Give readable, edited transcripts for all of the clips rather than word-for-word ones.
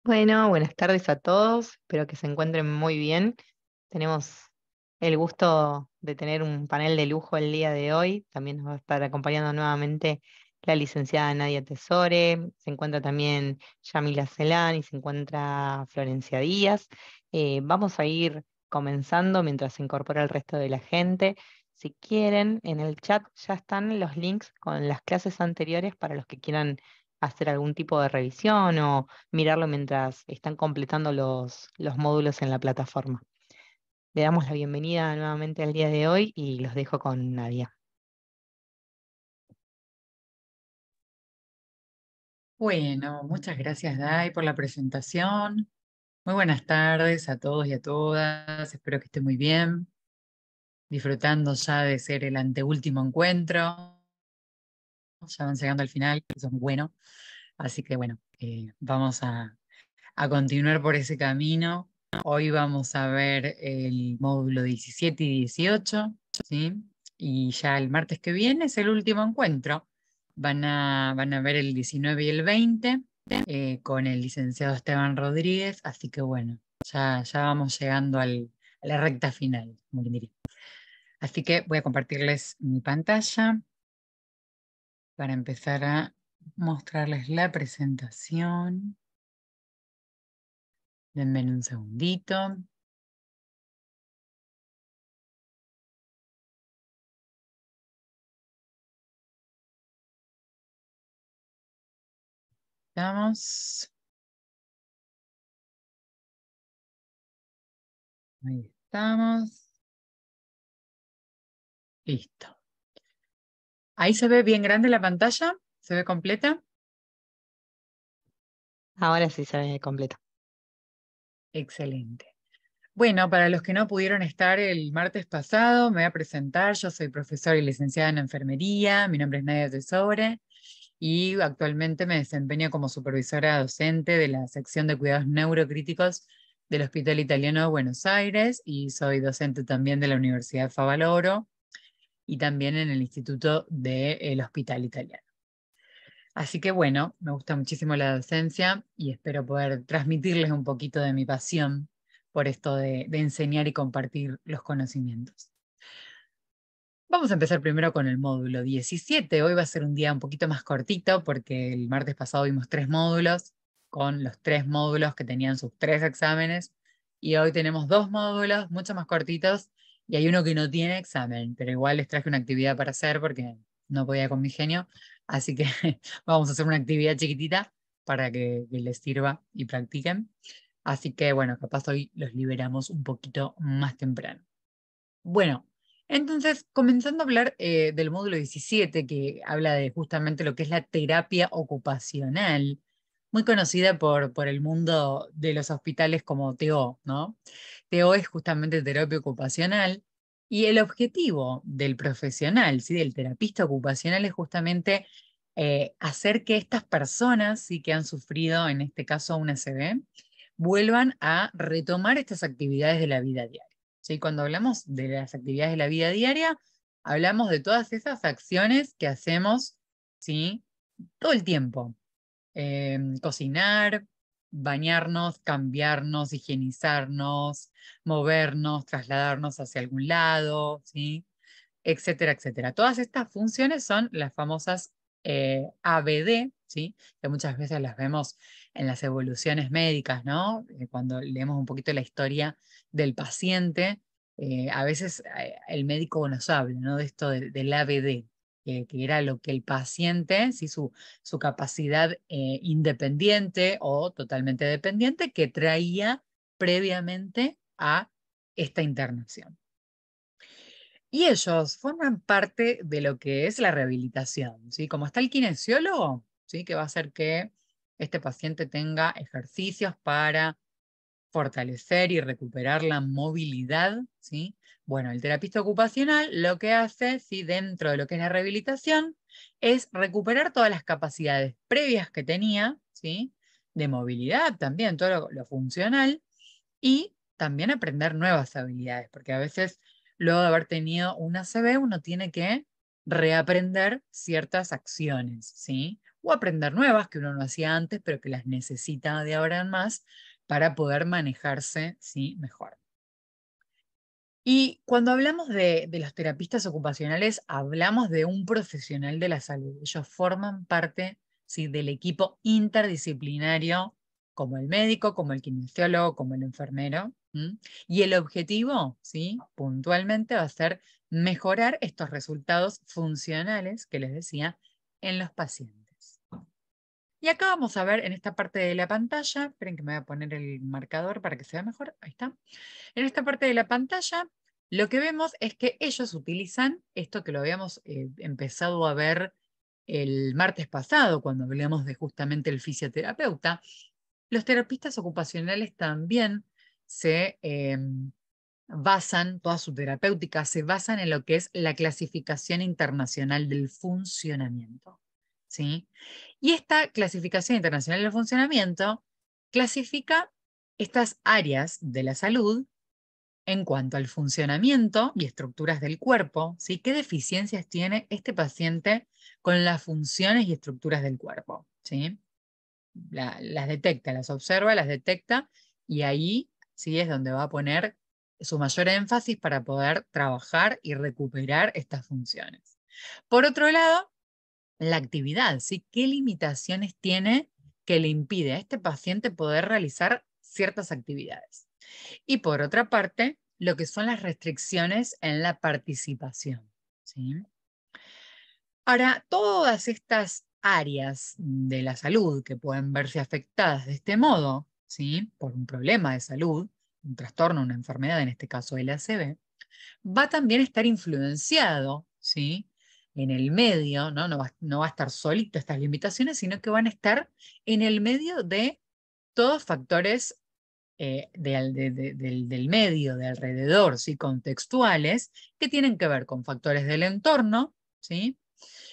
Bueno, buenas tardes a todos, espero que se encuentren muy bien. Tenemos el gusto de tener un panel de lujo el día de hoy. También nos va a estar acompañando nuevamente la licenciada Nadia Tesore, se encuentra también Yamila Celán y se encuentra Florencia Díaz. Vamos a ir comenzando mientras se incorpora el resto de la gente. Si quieren, en el chat ya están los links con las clases anteriores para los que quieran hacer algún tipo de revisión o mirarlo mientras están completando los módulos en la plataforma. Le damos la bienvenida nuevamente al día de hoy y los dejo con Nadia. Bueno, muchas gracias, Dai, por la presentación. Muy buenas tardes a todos y a todas. Espero que estén muy bien, disfrutando ya de ser el anteúltimo encuentro. Ya van llegando al final, eso es muy bueno. Así que bueno, vamos a continuar por ese camino. Hoy vamos a ver el módulo 17 y 18, ¿sí? Y ya el martes que viene es el último encuentro. Van a ver el 19 y el 20 con el licenciado Esteban Rodríguez, así que bueno, ya vamos llegando a la recta final, como quien diría. Así que voy a compartirles mi pantalla para empezar a mostrarles la presentación. Denme un segundito. Estamos. Ahí estamos. Listo. Ahí se ve bien grande la pantalla. ¿Se ve completa? Ahora sí se ve completo. Excelente. Bueno, para los que no pudieron estar el martes pasado, me voy a presentar. Yo soy profesora y licenciada en enfermería. Mi nombre es Nadia Tesore y actualmente me desempeño como supervisora docente de la sección de cuidados neurocríticos del Hospital Italiano de Buenos Aires y soy docente también de la Universidad Favaloro y también en el Instituto del Hospital Italiano. Así que bueno, me gusta muchísimo la docencia y espero poder transmitirles un poquito de mi pasión por esto de enseñar y compartir los conocimientos. Vamos a empezar primero con el módulo 17. Hoy va a ser un día un poquito más cortito porque el martes pasado vimos 3 módulos con los 3 módulos que tenían sus 3 exámenes y hoy tenemos 2 módulos mucho más cortitos y hay uno que no tiene examen, pero igual les traje una actividad para hacer porque no podía con mi genio, así que vamos a hacer una actividad chiquitita para que les sirva y practiquen. Así que bueno, capaz hoy los liberamos un poquito más temprano. Bueno, entonces, comenzando a hablar del módulo 17, que habla de justamente lo que es la terapia ocupacional, muy conocida por el mundo de los hospitales como TO, ¿no? TO es justamente terapia ocupacional y el objetivo del profesional, ¿sí? Del terapista ocupacional es justamente hacer que estas personas, ¿sí? Que han sufrido, en este caso, una ACV, vuelvan a retomar estas actividades de la vida diaria. ¿Sí? Cuando hablamos de las actividades de la vida diaria, hablamos de todas esas acciones que hacemos, ¿sí? Todo el tiempo. Cocinar, bañarnos, cambiarnos, higienizarnos, movernos, trasladarnos hacia algún lado, ¿sí? Etcétera, etcétera. Todas estas funciones son las famosas ABD, ¿sí? Que muchas veces las vemos en las evoluciones médicas, ¿no? Cuando leemos un poquito la historia del paciente, a veces el médico nos habla, ¿no? De esto del ABD, que era lo que el paciente, ¿sí? Su capacidad independiente o totalmente dependiente que traía previamente a esta internación. Y ellos forman parte de lo que es la rehabilitación, ¿sí? Como está el kinesiólogo, ¿sí? Que va a hacer que este paciente tenga ejercicios para fortalecer y recuperar la movilidad, ¿sí? Bueno, el terapista ocupacional lo que hace, ¿sí? Dentro de lo que es la rehabilitación, es recuperar todas las capacidades previas que tenía, ¿sí? De movilidad también, todo lo funcional, y también aprender nuevas habilidades, porque a veces luego de haber tenido una ACV uno tiene que reaprender ciertas acciones, ¿sí? o aprender nuevas que uno no hacía antes, pero que las necesita de ahora en más para poder manejarse, ¿sí?, mejor. Y cuando hablamos de los terapistas ocupacionales, hablamos de un profesional de la salud. Ellos forman parte, ¿sí?, del equipo interdisciplinario, como el médico, como el kinesiólogo, como el enfermero. Y el objetivo, ¿sí?, puntualmente va a ser mejorar estos resultados funcionales que les decía en los pacientes. Y acá vamos a ver en esta parte de la pantalla, esperen que me voy a poner el marcador para que se vea mejor, ahí está. En esta parte de la pantalla, lo que vemos es que ellos utilizan esto que lo habíamos empezado a ver el martes pasado, cuando hablamos de justamente el fisioterapeuta. Los terapistas ocupacionales también se basan, toda su terapéutica se basan en lo que es la clasificación internacional del funcionamiento, ¿sí? Y esta clasificación internacional del funcionamiento clasifica estas áreas de la salud en cuanto al funcionamiento y estructuras del cuerpo, ¿sí? ¿Qué deficiencias tiene este paciente con las funciones y estructuras del cuerpo? ¿Sí? Las detecta, las observa, las detecta, y ahí sí es donde va a poner su mayor énfasis para poder trabajar y recuperar estas funciones. Por otro lado, la actividad, ¿sí? ¿Qué limitaciones tiene que le impide a este paciente poder realizar ciertas actividades? Y por otra parte, lo que son las restricciones en la participación, ¿sí? Ahora, todas estas áreas de la salud que pueden verse afectadas de este modo, ¿sí?, por un problema de salud, un trastorno, una enfermedad, en este caso el ACV, va también a estar influenciado, ¿sí?, en el medio, ¿no? No va a estar solito estas limitaciones, sino que van a estar en el medio de todos factores del medio, de alrededor, ¿sí?, contextuales, que tienen que ver con factores del entorno, ¿sí?,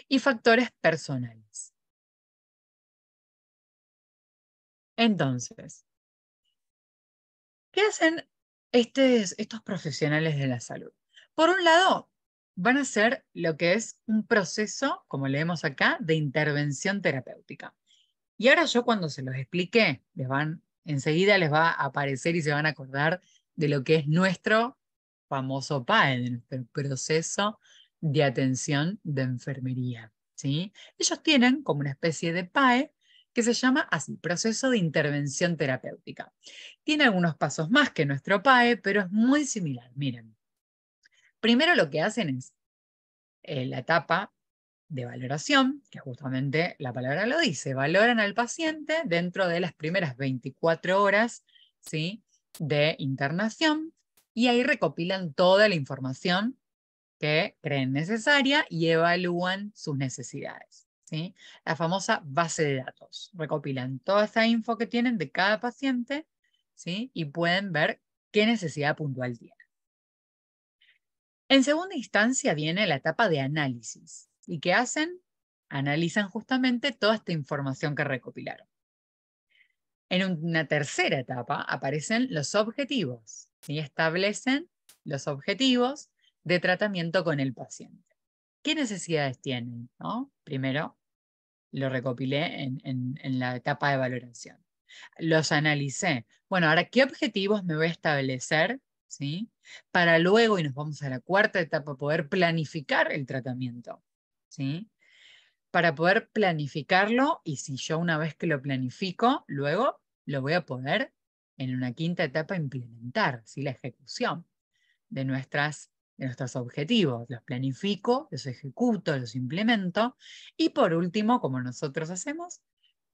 y factores personales. Entonces, ¿qué hacen estos profesionales de la salud? Por un lado, van a hacer lo que es un proceso, como leemos acá, de intervención terapéutica. Y ahora yo cuando se los expliqué, enseguida les va a aparecer y se van a acordar de lo que es nuestro famoso PAE, de nuestro proceso de atención de enfermería, ¿sí? Ellos tienen como una especie de PAE que se llama así, proceso de intervención terapéutica. Tiene algunos pasos más que nuestro PAE, pero es muy similar. Miren, primero lo que hacen es la etapa de valoración, que justamente la palabra lo dice, valoran al paciente dentro de las primeras 24 horas, ¿sí?, de internación, y ahí recopilan toda la información que creen necesaria y evalúan sus necesidades, ¿sí? La famosa base de datos. Recopilan toda esa info que tienen de cada paciente, ¿sí?, y pueden ver qué necesidad puntual tiene. En segunda instancia viene la etapa de análisis. ¿Y qué hacen? Analizan justamente toda esta información que recopilaron. En una tercera etapa aparecen los objetivos, ¿sí? Establecen los objetivos de tratamiento con el paciente. ¿Qué necesidades tienen, ¿no? Primero, lo recopilé en la etapa de valoración. Los analicé. Bueno, ahora, ¿qué objetivos me voy a establecer, ¿sí?, para luego, y nos vamos a la cuarta etapa, poder planificar el tratamiento, ¿sí? Para poder planificarlo, y si yo una vez que lo planifico, luego lo voy a poder en una quinta etapa implementar, ¿sí?, la ejecución de nuestros objetivos. Los planifico, los ejecuto, los implemento, y por último, como nosotros hacemos,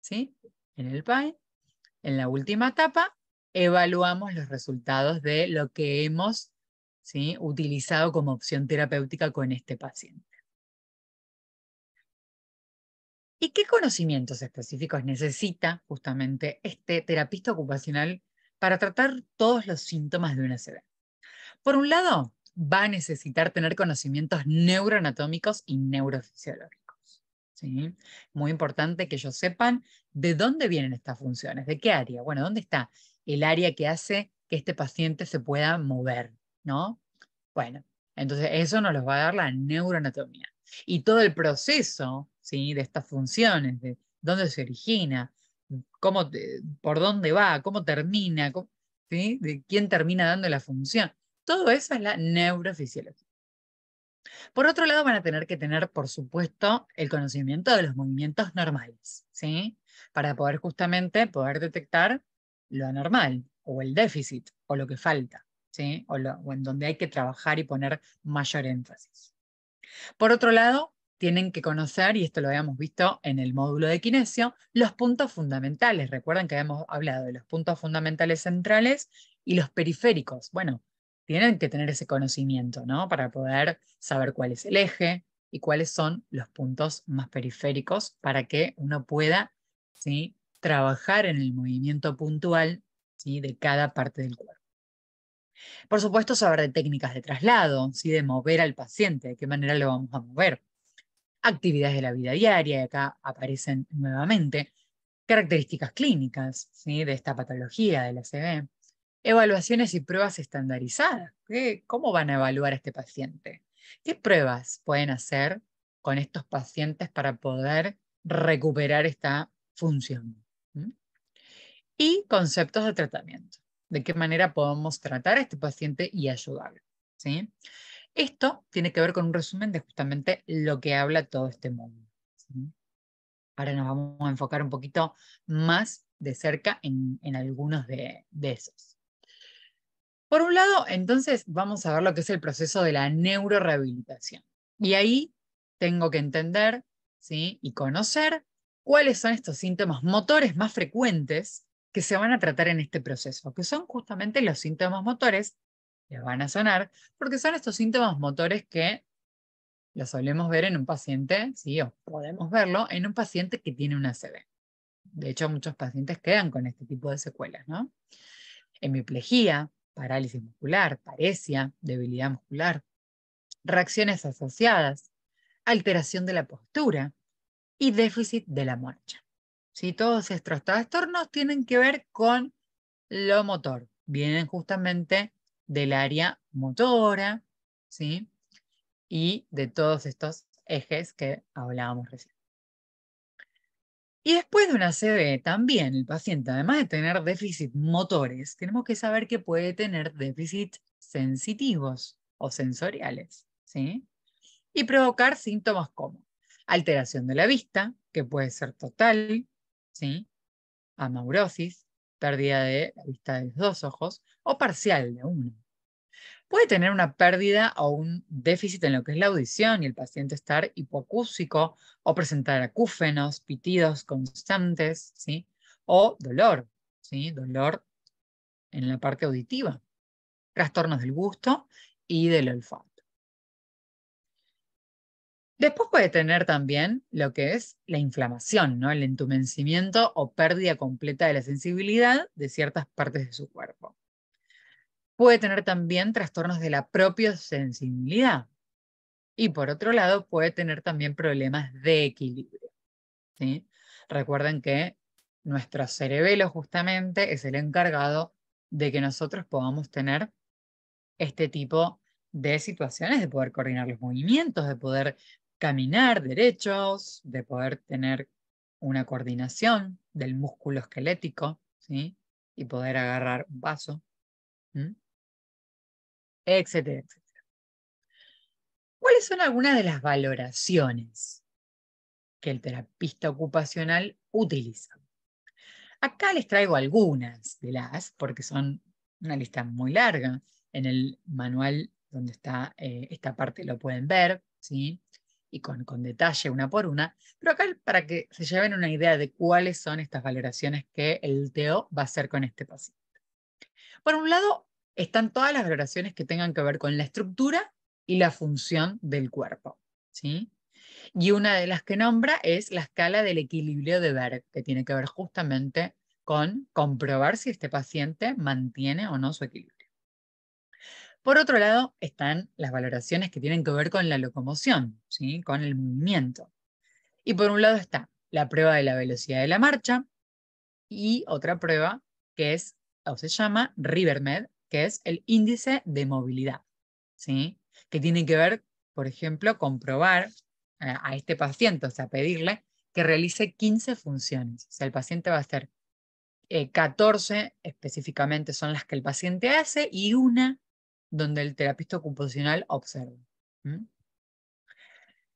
¿sí?, en el PAE, en la última etapa, evaluamos los resultados de lo que hemos, ¿sí?, utilizado como opción terapéutica con este paciente. ¿Y qué conocimientos específicos necesita justamente este terapista ocupacional para tratar todos los síntomas de una ACV? Por un lado, va a necesitar tener conocimientos neuroanatómicos y neurofisiológicos, ¿sí? Muy importante que ellos sepan de dónde vienen estas funciones, de qué área. Bueno, ¿dónde está el área que hace que este paciente se pueda mover, ¿no? Bueno, entonces eso nos lo va a dar la neuroanatomía. y todo el proceso, ¿sí? De estas funciones, de dónde se origina, por dónde va, cómo termina, ¿sí? De quién termina dando la función. Todo eso es la neurofisiología. Por otro lado, van a tener que tener, por supuesto, el conocimiento de los movimientos normales, ¿sí? Para poder justamente poder detectar lo anormal, o el déficit, o lo que falta, ¿sí? O en donde hay que trabajar y poner mayor énfasis. Por otro lado, tienen que conocer, y esto lo habíamos visto en el módulo de kinesio, los puntos fundamentales. Recuerden que habíamos hablado de los puntos fundamentales centrales y los periféricos. Bueno, tienen que tener ese conocimiento, ¿no? Para poder saber cuál es el eje y cuáles son los puntos más periféricos para que uno pueda, ¿sí? Trabajar en el movimiento puntual, ¿sí? De cada parte del cuerpo. Por supuesto, saber de técnicas de traslado, ¿sí? De mover al paciente, de qué manera lo vamos a mover. Actividades de la vida diaria, y acá aparecen nuevamente características clínicas, ¿sí? De esta patología de la ACV. Evaluaciones y pruebas estandarizadas. ¿Cómo van a evaluar a este paciente? ¿Qué pruebas pueden hacer con estos pacientes para poder recuperar esta función? ¿Mm? Y conceptos de tratamiento. ¿De qué manera podemos tratar a este paciente y ayudarlo? ¿Sí? Esto tiene que ver con un resumen de justamente lo que habla todo este módulo, ¿sí? Ahora nos vamos a enfocar un poquito más de cerca en algunos de esos. Por un lado, entonces, vamos a ver lo que es el proceso de la neurorehabilitación. Y ahí tengo que entender, ¿sí? Y conocer cuáles son estos síntomas motores más frecuentes que se van a tratar en este proceso, que son justamente los síntomas motores, les van a sonar, porque son estos síntomas motores que los solemos ver en un paciente, ¿sí? O podemos verlo en un paciente que tiene una ACV. De hecho, muchos pacientes quedan con este tipo de secuelas, ¿no? Hemiplegia, parálisis muscular, paresia, debilidad muscular, reacciones asociadas, alteración de la postura y déficit de la marcha. ¿Sí? Todos estos trastornos tienen que ver con lo motor, vienen justamente del área motora, ¿sí? Y de todos estos ejes que hablábamos recién. Y después de una CB, también el paciente, además de tener déficit motores, tenemos que saber que puede tener déficit sensitivos o sensoriales, ¿sí? Y provocar síntomas como alteración de la vista, que puede ser total, ¿sí? Amaurosis, pérdida de la vista de los dos ojos, o parcial de uno. Puede tener una pérdida o un déficit en lo que es la audición y el paciente estar hipoacúsico o presentar acúfenos, pitidos constantes, ¿sí? O dolor, ¿sí? Dolor en la parte auditiva, trastornos del gusto y del olfato. Después puede tener también lo que es la inflamación, ¿no? El entumecimiento o pérdida completa de la sensibilidad de ciertas partes de su cuerpo. Puede tener también trastornos de la propia sensibilidad. Y por otro lado, puede tener también problemas de equilibrio, ¿sí? Recuerden que nuestro cerebelo justamente es el encargado de que nosotros podamos tener este tipo de situaciones, de poder coordinar los movimientos, de poder caminar derechos, de poder tener una coordinación del músculo esquelético, ¿sí? Y poder agarrar un vaso, etcétera, etcétera. ¿Cuáles son algunas de las valoraciones que el terapista ocupacional utiliza? Acá les traigo algunas de las, porque son una lista muy larga. En el manual donde está esta parte lo pueden ver, ¿sí? Y con detalle una por una. Pero acá para que se lleven una idea de cuáles son estas valoraciones que el TO va a hacer con este paciente. Por un lado, están todas las valoraciones que tengan que ver con la estructura y la función del cuerpo, ¿sí? Y una de las que nombra es la escala del equilibrio de Berg, que tiene que ver justamente con comprobar si este paciente mantiene o no su equilibrio. Por otro lado, están las valoraciones que tienen que ver con la locomoción, ¿sí? Con el movimiento. Y por un lado está la prueba de la velocidad de la marcha y otra prueba que es, o se llama RiverMed, que es el índice de movilidad, ¿sí? Que tiene que ver, por ejemplo, comprobar a este paciente, o sea, pedirle que realice 15 funciones. O sea, el paciente va a hacer 14 específicamente son las que el paciente hace y una donde el terapista ocupacional observa. ¿Mm?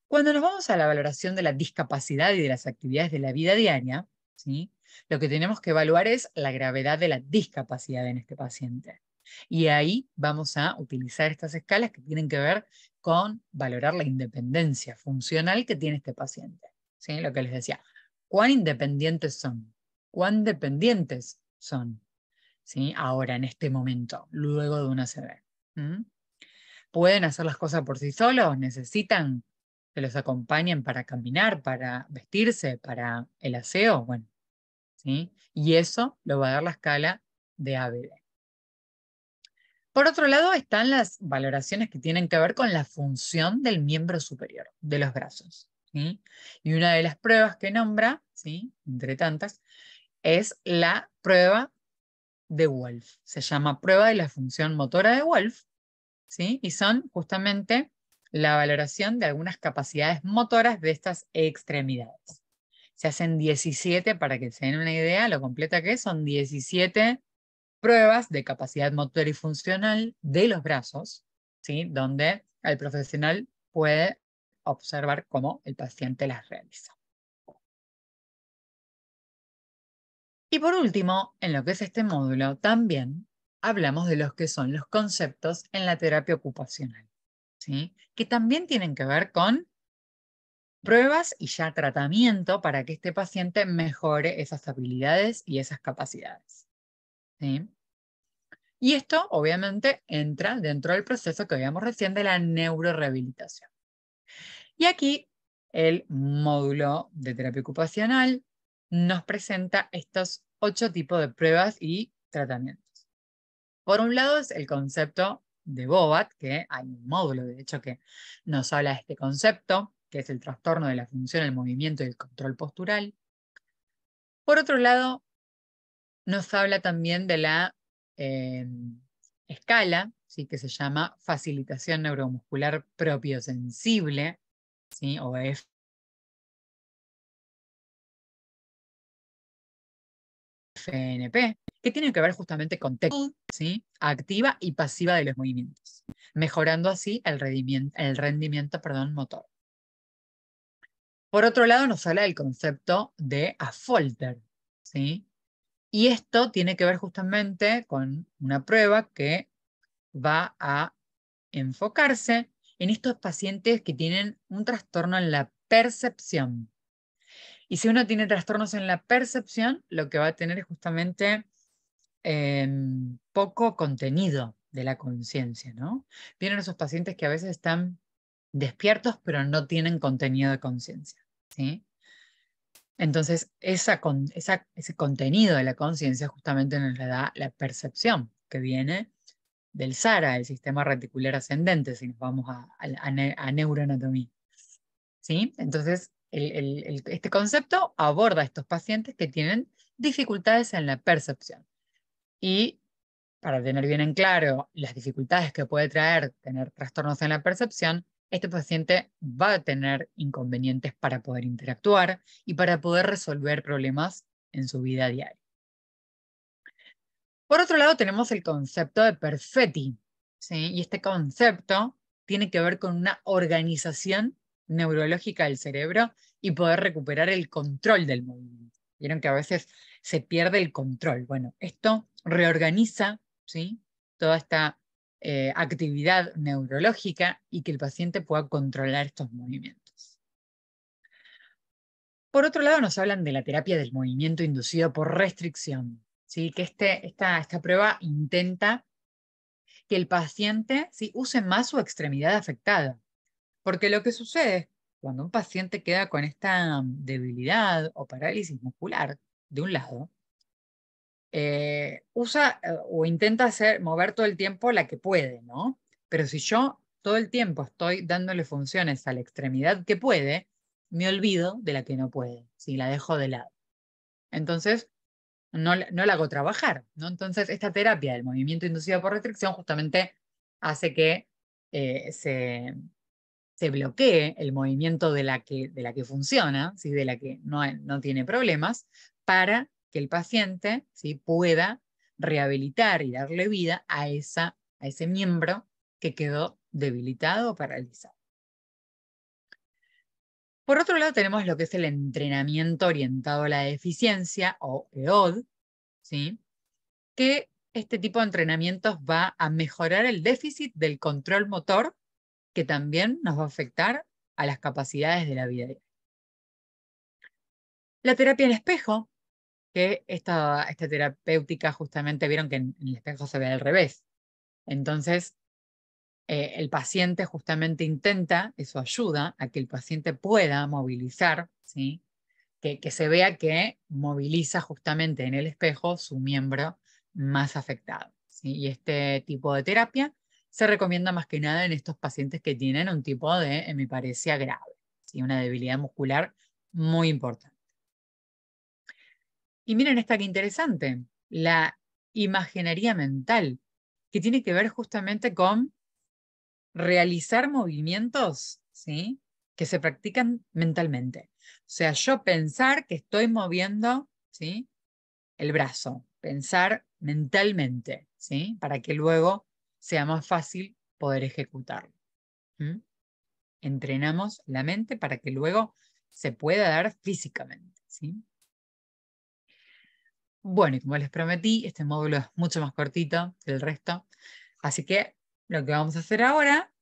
Cuando nos vamos a la valoración de la discapacidad y de las actividades de la vida diaria, ¿sí? Lo que tenemos que evaluar es la gravedad de la discapacidad en este paciente. Y ahí vamos a utilizar estas escalas que tienen que ver con valorar la independencia funcional que tiene este paciente. ¿Sí? Lo que les decía, ¿cuán independientes son? ¿Cuán dependientes son? ¿Sí? Ahora, en este momento, luego de una ACV. ¿Mm? ¿Pueden hacer las cosas por sí solos? ¿Necesitan que los acompañen para caminar, para vestirse, para el aseo? Bueno, ¿sí? Y eso lo va a dar la escala de ABD. Por otro lado están las valoraciones que tienen que ver con la función del miembro superior, de los brazos, ¿sí? Y una de las pruebas que nombra, ¿sí? Entre tantas, es la prueba de Wolf. Se llama prueba de la función motora de Wolf, ¿sí? Y son justamente la valoración de algunas capacidades motoras de estas extremidades. Se hacen 17, para que se den una idea, lo completa que es, son 17 pruebas de capacidad motora y funcional de los brazos, ¿sí? Donde el profesional puede observar cómo el paciente las realiza. Y por último, en lo que es este módulo, también hablamos de los que son los conceptos en la terapia ocupacional, ¿sí? Que también tienen que ver con pruebas y ya tratamiento para que este paciente mejore esas habilidades y esas capacidades, ¿sí? Y esto, obviamente, entra dentro del proceso que veíamos recién de la neurorehabilitación. Y aquí el módulo de terapia ocupacional nos presenta estos 8 tipos de pruebas y tratamientos. Por un lado es el concepto de BOVAT, que hay un módulo, de hecho, que nos habla de este concepto, que es el trastorno de la función, el movimiento y el control postural. Por otro lado, nos habla también de la escala, ¿sí? Que se llama facilitación neuromuscular propiosensible, ¿sí? O FNP, que tiene que ver justamente con técnica, ¿sí? Activa y pasiva de los movimientos, mejorando así el rendimiento, motor. Por otro lado, nos habla del concepto de Affolter, ¿sí? Y esto tiene que ver justamente con una prueba que va a enfocarse en estos pacientes que tienen un trastorno en la percepción. Y si uno tiene trastornos en la percepción, lo que va a tener es justamente poco contenido de la conciencia, ¿no? Vienen esos pacientes que a veces están despiertos, pero no tienen contenido de conciencia, ¿sí? Entonces, ese contenido de la conciencia justamente nos la da la percepción, que viene del SARA, el sistema reticular ascendente, si nos vamos a neuroanatomía, ¿sí? Entonces, este concepto aborda a estos pacientes que tienen dificultades en la percepción. Y para tener bien en claro las dificultades que puede traer tener trastornos en la percepción, este paciente va a tener inconvenientes para poder interactuar y para poder resolver problemas en su vida diaria. Por otro lado, tenemos el concepto de Perfetti, ¿sí? Y este concepto tiene que ver con una organización neurológica del cerebro y poder recuperar el control del movimiento. Vieron que a veces se pierde el control. Bueno, esto reorganiza, ¿sí? Toda esta actividad neurológica y que el paciente pueda controlar estos movimientos. Por otro lado, nos hablan de la terapia del movimiento inducido por restricción, ¿sí? Que esta prueba intenta que el paciente, ¿sí? Use más su extremidad afectada. Porque lo que sucede cuando un paciente queda con esta debilidad o parálisis muscular de un lado, usa o intenta mover todo el tiempo la que puede, ¿no? Pero si yo todo el tiempo estoy dándole funciones a la extremidad que puede, me olvido de la que no puede, si la dejo de lado. Entonces, no la hago trabajar, ¿no? Entonces, esta terapia del movimiento inducido por restricción justamente hace que se se bloquee el movimiento de la que funciona, ¿sí? De la que no tiene problemas, para que el paciente, ¿sí? Pueda rehabilitar y darle vida a ese miembro que quedó debilitado o paralizado. Por otro lado, tenemos lo que es el entrenamiento orientado a la deficiencia, o EOD, ¿sí? Que este tipo de entrenamientos va a mejorar el déficit del control motor, que también nos va a afectar a las capacidades de la vida diaria. La terapia en espejo, que esta terapéutica justamente vieron que en el espejo se ve al revés. Entonces, el paciente justamente intenta, eso ayuda a que el paciente pueda movilizar, ¿sí? Que se vea que moviliza justamente en el espejo su miembro más afectado, ¿sí? Y este tipo de terapia se recomienda más que nada en estos pacientes que tienen un tipo de hemiparesia grave, ¿sí? Una debilidad muscular muy importante. Y miren esta que interesante, la imaginería mental, que tiene que ver justamente con realizar movimientos, ¿sí? Que se practican mentalmente. O sea, yo pensar que estoy moviendo, ¿sí? El brazo, pensar mentalmente, ¿sí? Para que luego sea más fácil poder ejecutarlo. ¿Mm? Entrenamos la mente para que luego se pueda dar físicamente, ¿sí? Bueno, y como les prometí, este módulo es mucho más cortito que el resto, así que lo que vamos a hacer ahora,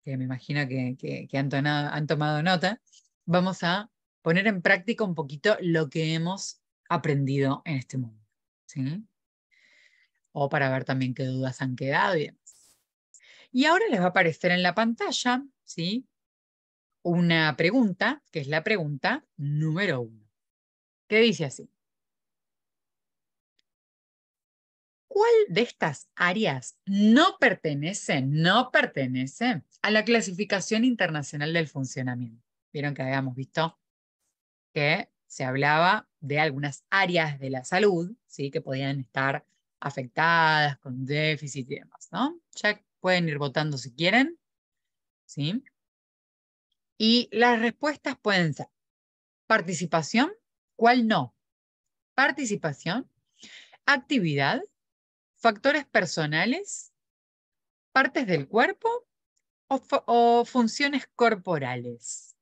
que me imagino que han tomado nota, vamos a poner en práctica un poquito lo que hemos aprendido en este módulo, ¿sí? O para ver también qué dudas han quedado y demás. Y ahora les va a aparecer en la pantalla, ¿sí? Una pregunta, que es la pregunta número 1, que dice así: ¿cuál de estas áreas no pertenece a la clasificación internacional del funcionamiento? Vieron que habíamos visto que se hablaba de algunas áreas de la salud, ¿sí? Que podían estar afectadas con déficit y demás, ¿no? Ya pueden ir votando si quieren, ¿sí? Y las respuestas pueden ser participación, ¿cuál no? Participación, actividad, factores personales, partes del cuerpo o funciones corporales.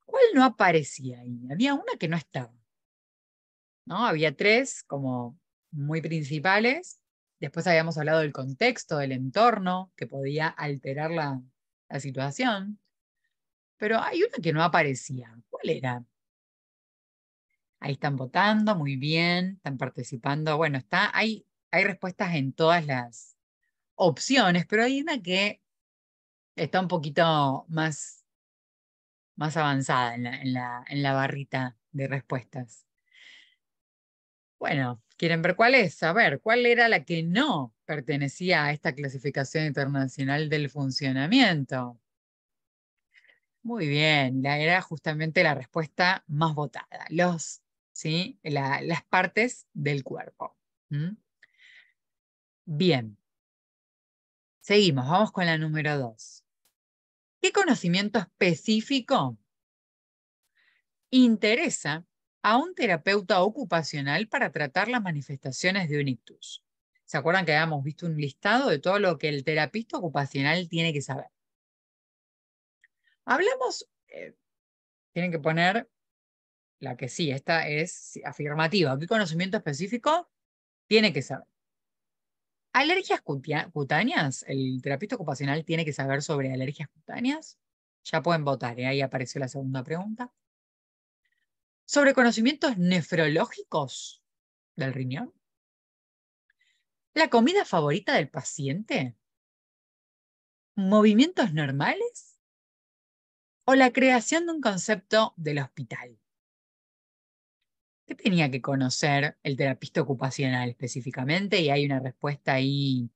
¿Cuál no aparecía ahí? Había una que no estaba, ¿no? Había tres como muy principales. Después habíamos hablado del contexto, del entorno, que podía alterar la situación. Pero hay una que no aparecía. ¿Cuál era? Ahí están votando, muy bien, están participando. Bueno, hay respuestas en todas las opciones, pero hay una que está un poquito más avanzada en la barrita de respuestas. Bueno, ¿quieren ver cuál es? A ver, ¿cuál era la que no pertenecía a esta clasificación internacional del funcionamiento? Muy bien, era justamente la respuesta más votada, ¿sí? Las partes del cuerpo. ¿Mm? Bien, seguimos, vamos con la número 2. ¿Qué conocimiento específico interesa a un terapeuta ocupacional para tratar las manifestaciones de un ictus? ¿Se acuerdan que habíamos visto un listado de todo lo que el terapista ocupacional tiene que saber? Hablamos, tienen que poner la que sí, esta es afirmativa. ¿Qué conocimiento específico tiene que saber? ¿Alergias cutáneas? ¿El terapista ocupacional tiene que saber sobre alergias cutáneas? Ya pueden votar, ahí apareció la segunda pregunta. ¿Sobre conocimientos nefrológicos del riñón? ¿La comida favorita del paciente? ¿Movimientos normales? ¿O la creación de un concepto del hospital? ¿Qué tenía que conocer el terapista ocupacional específicamente? Y hay una respuesta ahí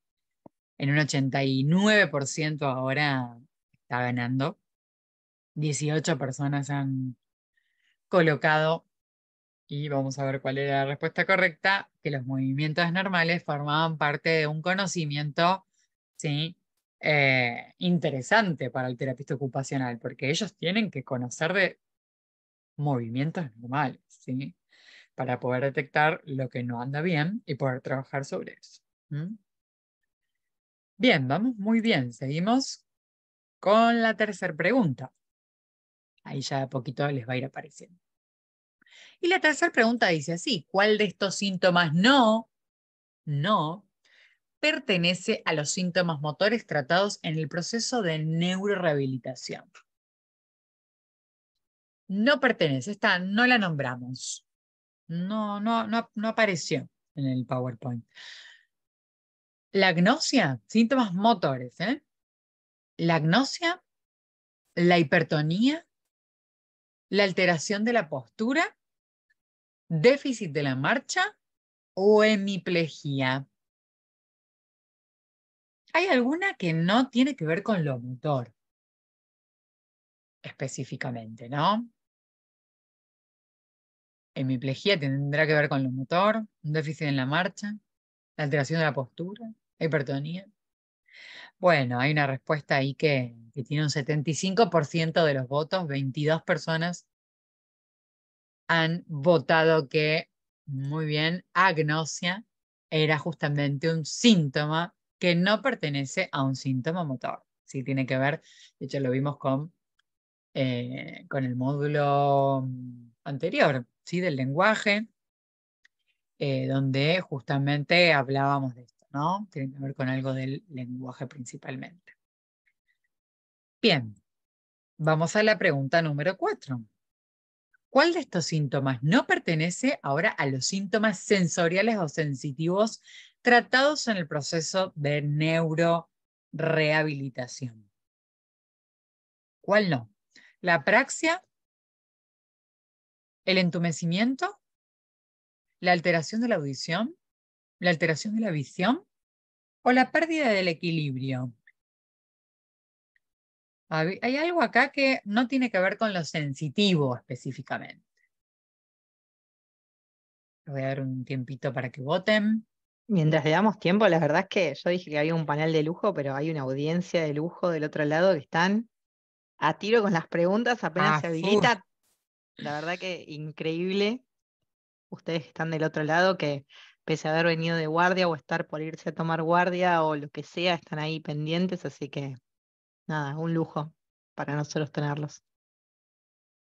en un 89% ahora está ganando. 18 personas han colocado y vamos a ver cuál era la respuesta correcta, que los movimientos normales formaban parte de un conocimiento, ¿sí? interesante para el terapista ocupacional, porque ellos tienen que conocer de movimientos normales, ¿sí? Para poder detectar lo que no anda bien y poder trabajar sobre eso. ¿Mm? Bien, vamos muy bien. Seguimos con la tercera pregunta. Ahí ya de a poquito les va a ir apareciendo. Y la tercera pregunta dice así: ¿cuál de estos síntomas no pertenece a los síntomas motores tratados en el proceso de neurorehabilitación? No pertenece, esta no la nombramos. No apareció en el PowerPoint. La agnosia, síntomas motores, ¿eh? La agnosia, la hipertonía, la alteración de la postura, déficit de la marcha o hemiplegia. Hay alguna que no tiene que ver con lo motor, específicamente, ¿no? Hemiplegia tendrá que ver con lo motor, un déficit en la marcha, la alteración de la postura, hipertonía. Bueno, hay una respuesta ahí que tiene un 75% de los votos, 22 personas han votado que, muy bien, agnosia era justamente un síntoma que no pertenece a un síntoma motor. Sí, tiene que ver, de hecho lo vimos con el módulo anterior, ¿sí? Del lenguaje, donde justamente hablábamos de esto, ¿no? Tiene que ver con algo del lenguaje principalmente. Bien, vamos a la pregunta número 4. ¿Cuál de estos síntomas no pertenece ahora a los síntomas sensoriales o sensitivos tratados en el proceso de neurorehabilitación? ¿Cuál no? ¿La apraxia, el entumecimiento, la alteración de la audición, la alteración de la visión o la pérdida del equilibrio? Hay algo acá que no tiene que ver con lo sensitivo específicamente. Le voy a dar un tiempito para que voten. Mientras le damos tiempo, la verdad es que yo dije que había un panel de lujo, pero hay una audiencia de lujo del otro lado que están a tiro con las preguntas, apenas Ah, se habilita. La verdad que increíble. Ustedes están del otro lado que pese a haber venido de guardia o estar por irse a tomar guardia o lo que sea, están ahí pendientes, así que nada, un lujo para nosotros tenerlos.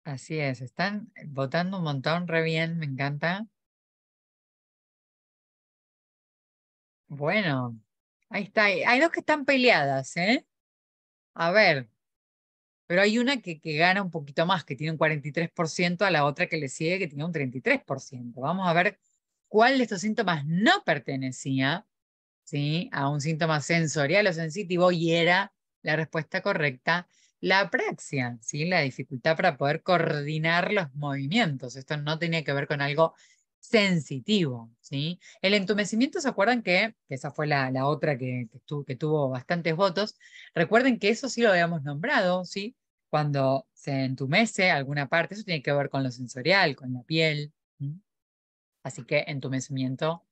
así es, están votando un montón, re bien, me encanta. Bueno, ahí está. Hay dos que están peleadas, ¿eh? A ver, pero hay una que gana un poquito más, que tiene un 43%, a la otra que le sigue, que tiene un 33%. Vamos a ver cuál de estos síntomas no pertenecía, ¿sí? A un síntoma sensorial o sensitivo y era la respuesta correcta, la apraxia, ¿sí? La dificultad para poder coordinar los movimientos. Esto no tenía que ver con algo sensitivo, ¿sí? El entumecimiento, ¿se acuerdan que esa fue la otra que tuvo bastantes votos? Recuerden que eso sí lo habíamos nombrado, ¿sí? Cuando se entumece alguna parte, eso tiene que ver con lo sensorial, con la piel. ¿Mm? Así que entumecimiento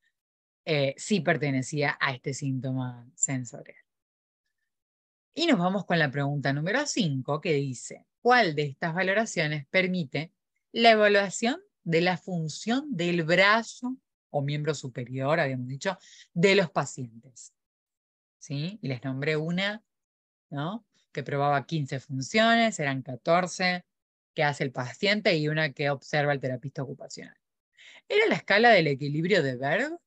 sí pertenecía a este síntoma sensorial. Y nos vamos con la pregunta número 5, que dice: ¿cuál de estas valoraciones permite la evaluación de la función del brazo o miembro superior, habíamos dicho, de los pacientes? ¿Sí? Y les nombré una, ¿no? Que probaba 15 funciones, eran 14 que hace el paciente y una que observa el terapista ocupacional. ¿Era la escala del equilibrio de Berg?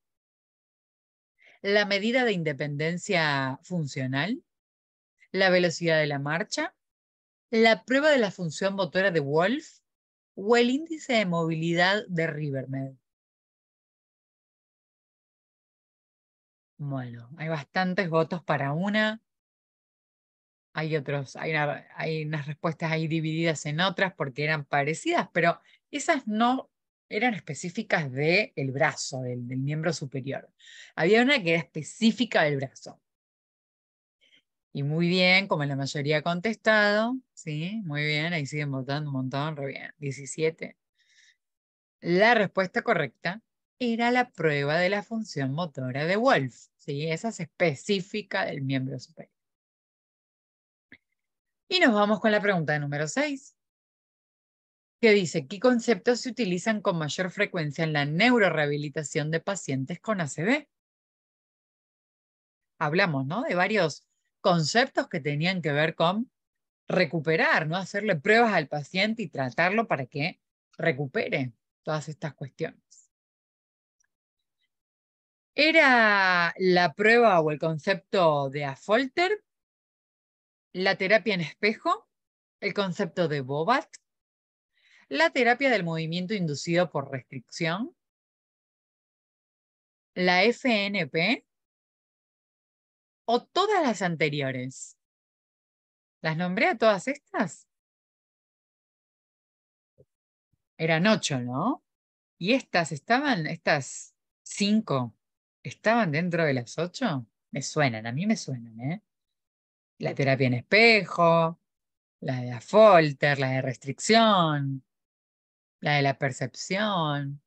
¿La medida de independencia funcional? ¿La velocidad de la marcha? ¿La prueba de la función motora de Wolf o el índice de movilidad de Rivermed? Bueno, hay bastantes votos para una. Hay unas respuestas ahí divididas en otras porque eran parecidas, pero esas no eran específicas del brazo, del miembro superior. Había una que era específica del brazo. Y muy bien, como la mayoría ha contestado, ¿sí? Muy bien, ahí siguen votando un montón, re bien, 17. La respuesta correcta era la prueba de la función motora de Wolf, ¿sí? Esa es específica del miembro superior. Y nos vamos con la pregunta número 6, que dice, ¿qué conceptos se utilizan con mayor frecuencia en la neurorehabilitación de pacientes con ACV? Hablamos, ¿no?, de varios conceptos que tenían que ver con recuperar, ¿no? Hacerle pruebas al paciente y tratarlo para que recupere todas estas cuestiones. ¿Era la prueba o el concepto de Affolter, la terapia en espejo, el concepto de Bobat, la terapia del movimiento inducido por restricción, la FNP o todas las anteriores? ¿Las nombré a todas estas? Eran 8, ¿no? ¿Y estas 5, estaban dentro de las 8? Me suenan, a mí me suenan, ¿eh? La terapia en espejo, la de Affolter, la de restricción, la de la percepción.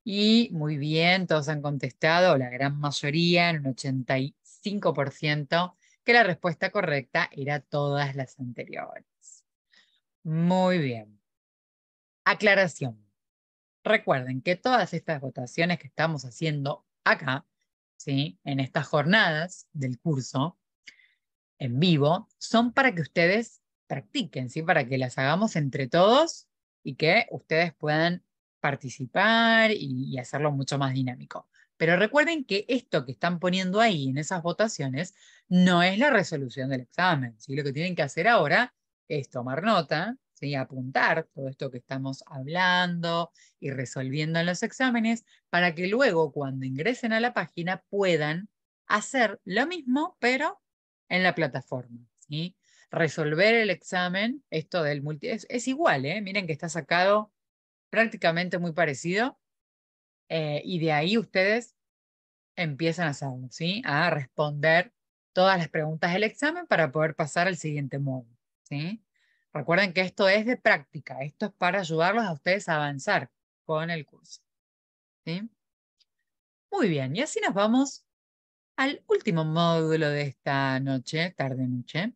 Y muy bien, todos han contestado, la gran mayoría, en un 85%, que la respuesta correcta era todas las anteriores. Muy bien. Aclaración. Recuerden que todas estas votaciones que estamos haciendo acá, ¿sí?, en estas jornadas del curso en vivo, son para que ustedes practiquen, ¿sí?, para que las hagamos entre todos y que ustedes puedan participar y hacerlo mucho más dinámico. Pero recuerden que esto que están poniendo ahí en esas votaciones no es la resolución del examen, ¿sí? Lo que tienen que hacer ahora es tomar nota, ¿sí?, apuntar todo esto que estamos hablando y resolviendo en los exámenes para que luego cuando ingresen a la página puedan hacer lo mismo, pero en la plataforma, ¿sí? Resolver el examen, esto del multi, es igual, ¿eh? Miren que está sacado prácticamente muy parecido, y de ahí ustedes empiezan a hacerlo, ¿sí?, a responder todas las preguntas del examen para poder pasar al siguiente módulo, ¿sí? Recuerden que esto es de práctica, esto es para ayudarlos a ustedes a avanzar con el curso, ¿sí? Muy bien, y así nos vamos al último módulo de esta noche, tarde-noche,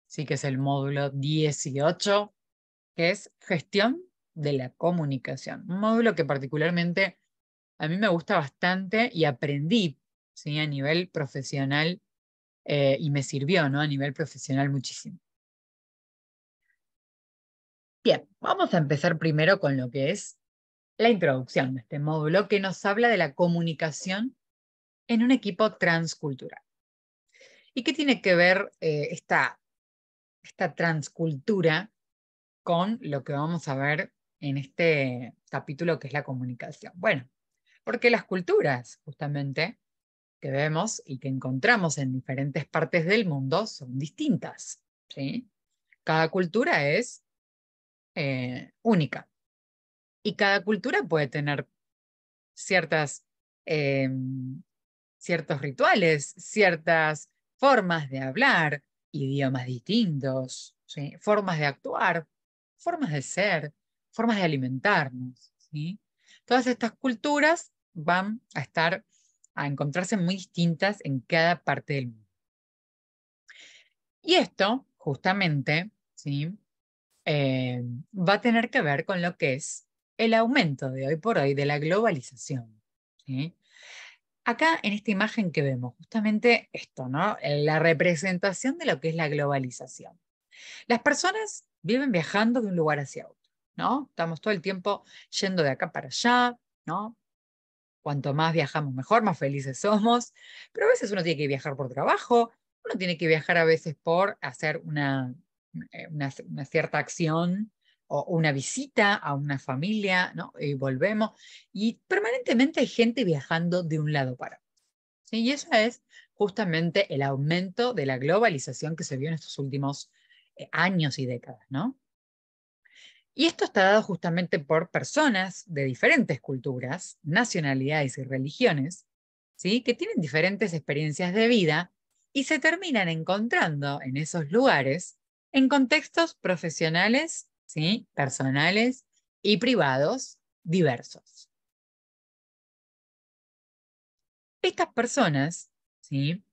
sí, que es el módulo 18, que es gestión de la comunicación. Un módulo que particularmente a mí me gusta bastante y aprendí, ¿sí?, a nivel profesional, y me sirvió, ¿no?, a nivel profesional muchísimo. Bien, vamos a empezar primero con lo que es la introducción de este módulo, que nos habla de la comunicación en un equipo transcultural. ¿Y qué tiene que ver esta transcultura con lo que vamos a ver en este capítulo, que es la comunicación? Bueno, porque las culturas, justamente, que vemos y que encontramos en diferentes partes del mundo son distintas, ¿sí? Cada cultura es única y cada cultura puede tener ciertas, eh, ciertos rituales, ciertas formas de hablar, idiomas distintos, ¿sí?, formas de actuar, formas de ser, formas de alimentarnos, ¿sí? Todas estas culturas van a encontrarse muy distintas en cada parte del mundo. Y esto, justamente, ¿sí?, va a tener que ver con lo que es el aumento de hoy por hoy de la globalización, ¿sí? Acá en esta imagen que vemos, justamente esto, ¿no?, la representación de lo que es la globalización. Las personas viven viajando de un lugar hacia otro, ¿no? Estamos todo el tiempo yendo de acá para allá, ¿no? Cuanto más viajamos mejor, más felices somos, pero a veces uno tiene que viajar por trabajo, uno tiene que viajar a veces por hacer una cierta acción o una visita a una familia, ¿no? Y volvemos, y permanentemente hay gente viajando de un lado para otro, ¿sí? Y eso es justamente el aumento de la globalización que se vio en estos últimos años y décadas, ¿no? Y esto está dado justamente por personas de diferentes culturas, nacionalidades y religiones, ¿sí?, que tienen diferentes experiencias de vida y se terminan encontrando en esos lugares en contextos profesionales, ¿sí?, personales y privados diversos. Estas personas, ¿sí?,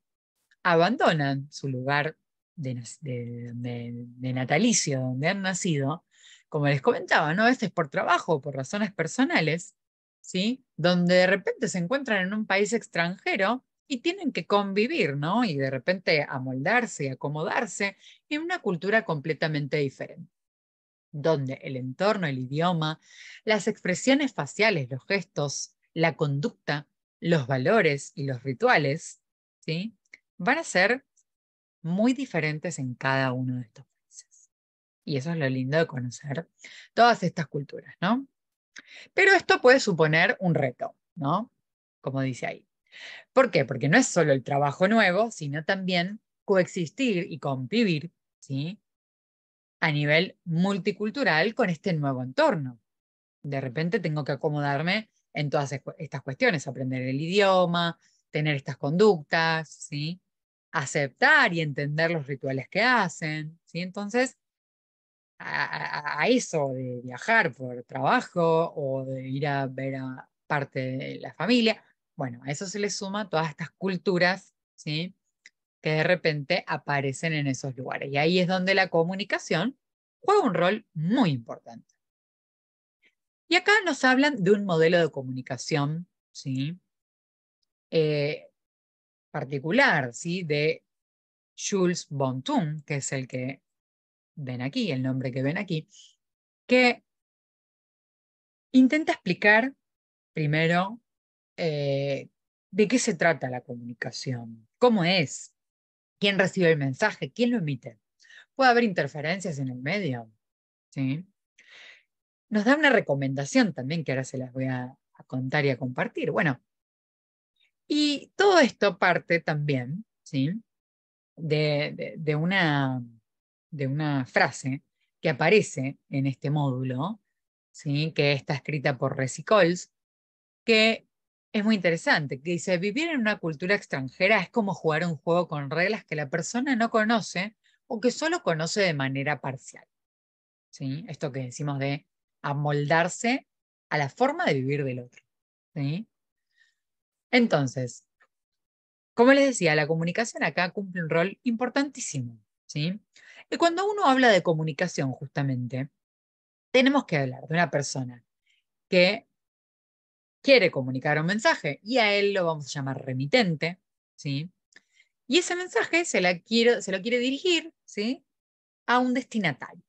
abandonan su lugar de natalicio, donde han nacido, como les comentaba, ¿no? A veces por trabajo o por razones personales, ¿sí? Donde de repente se encuentran en un país extranjero y tienen que convivir, ¿no? Y de repente amoldarse y acomodarse en una cultura completamente diferente, donde el entorno, el idioma, las expresiones faciales, los gestos, la conducta, los valores y los rituales, ¿sí? Van a ser muy diferentes en cada uno de estos países. Y eso es lo lindo de conocer todas estas culturas, ¿no? Pero esto puede suponer un reto, ¿no? Como dice ahí. ¿Por qué? Porque no es solo el trabajo nuevo, sino también coexistir y convivir, ¿sí? A nivel multicultural con este nuevo entorno. De repente tengo que acomodarme en todas estas cuestiones, aprender el idioma, tener estas conductas, ¿sí? Aceptar y entender los rituales que hacen, ¿sí? Entonces, a eso de viajar por trabajo o de ir a ver a parte de la familia, bueno, a eso se le suma todas estas culturas, ¿sí? Que de repente aparecen en esos lugares. Y ahí es donde la comunicación juega un rol muy importante. Y acá nos hablan de un modelo de comunicación, ¿sí? Eh, particular, ¿sí? De Jules von Thun, que es el que ven aquí, el nombre que ven aquí, que intenta explicar primero de qué se trata la comunicación, cómo es, quién recibe el mensaje, quién lo emite. Puede haber interferencias en el medio, ¿sí? Nos da una recomendación también que ahora se las voy a contar y a compartir. Bueno, y todo esto parte también, ¿sí? De una frase que aparece en este módulo, ¿sí? Que está escrita por Resi Coles, que es muy interesante, que dice, vivir en una cultura extranjera es como jugar un juego con reglas que la persona no conoce o que solo conoce de manera parcial, ¿sí? Esto que decimos de amoldarse a la forma de vivir del otro, ¿sí? Entonces, como les decía, la comunicación acá cumple un rol importantísimo, ¿sí? Y cuando uno habla de comunicación, justamente, tenemos que hablar de una persona que quiere comunicar un mensaje y a él lo vamos a llamar remitente, ¿sí? Y ese mensaje se lo quiere dirigir, ¿sí? A un destinatario.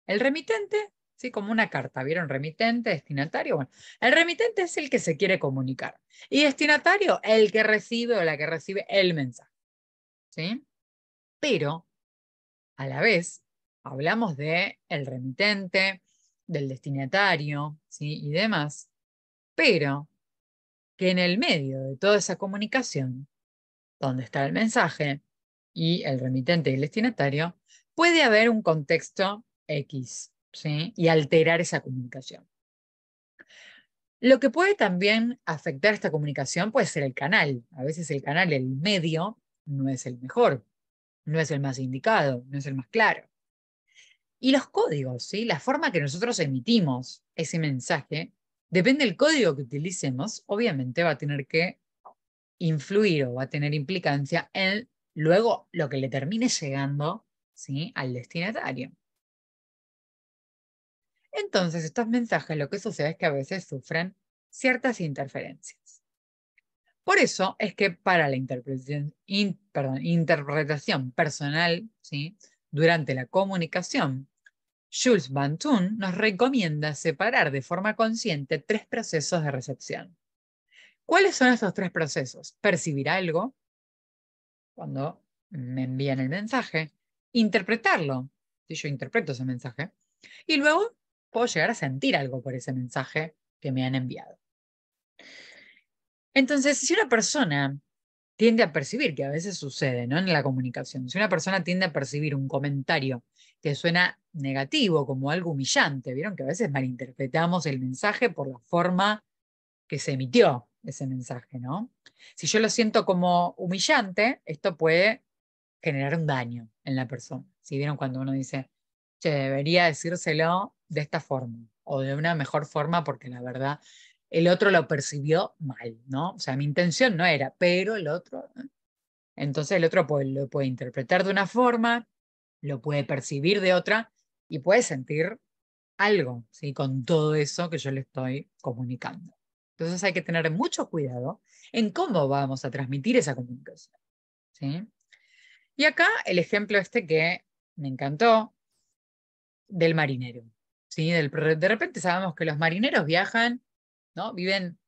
El remitente, ¿sí? Como una carta, ¿vieron? Remitente, destinatario. Bueno, el remitente es el que se quiere comunicar. Y destinatario, el que recibe o la que recibe el mensaje, ¿sí? Pero, a la vez, hablamos de el remitente, del destinatario, ¿sí? Y demás. Pero que en el medio de toda esa comunicación, donde está el mensaje y el remitente y el destinatario, puede haber un contexto X, ¿sí? Y alterar esa comunicación. Lo que puede también afectar esta comunicación puede ser el canal. A veces el canal, el medio, no es el mejor, no es el más indicado, no es el más claro. Y los códigos, ¿sí? La forma que nosotros emitimos ese mensaje, depende del código que utilicemos, obviamente va a tener que influir o va a tener implicancia en luego lo que le termine llegando, ¿sí? Al destinatario. Entonces, estos mensajes lo que sucede es que a veces sufren ciertas interferencias. Por eso es que para la interpretación personal, ¿sí? Durante la comunicación, Jules Van Thun nos recomienda separar de forma consciente tres procesos de recepción. ¿Cuáles son esos tres procesos? Percibir algo, cuando me envían el mensaje, interpretarlo, si yo interpreto ese mensaje, y luego puedo llegar a sentir algo por ese mensaje que me han enviado. Entonces, si una persona tiende a percibir, que a veces sucede, ¿no? En la comunicación, si una persona tiende a percibir un comentario que suena negativo, como algo humillante, vieron que a veces malinterpretamos el mensaje por la forma que se emitió ese mensaje, ¿no? Si yo lo siento como humillante, esto puede generar un daño en la persona. Si vieron cuando uno dice, che, debería decírselo de esta forma o de una mejor forma porque la verdad el otro lo percibió mal, ¿no? O sea, mi intención no era, pero el otro... Entonces el otro lo puede interpretar de una forma, lo puede percibir de otra y puede sentir algo, ¿sí? Con todo eso que yo le estoy comunicando. Entonces hay que tener mucho cuidado en cómo vamos a transmitir esa comunicación, ¿sí? Y acá el ejemplo este que me encantó del marinero, ¿sí? De repente sabemos que los marineros viajan, ¿no? Viven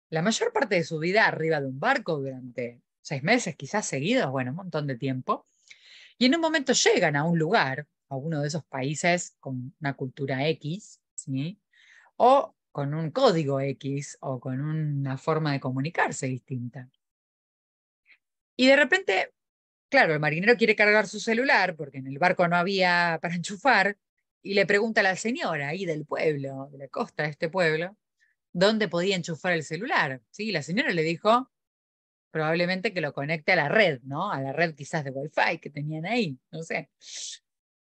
la mayor parte de su vida arriba de un barco durante 6 meses, quizás seguidos, bueno, un montón de tiempo. Y en un momento llegan a un lugar, a uno de esos países con una cultura X, ¿sí? O con un código X o con una forma de comunicarse distinta. Y de repente, claro, el marinero quiere cargar su celular porque en el barco no había para enchufar y le pregunta a la señora ahí del pueblo, de la costa de este pueblo, dónde podía enchufar el celular. ¿Sí? La señora le dijo probablemente que lo conecte a la red, ¿no? A la red quizás de Wi-Fi que tenían ahí, no sé.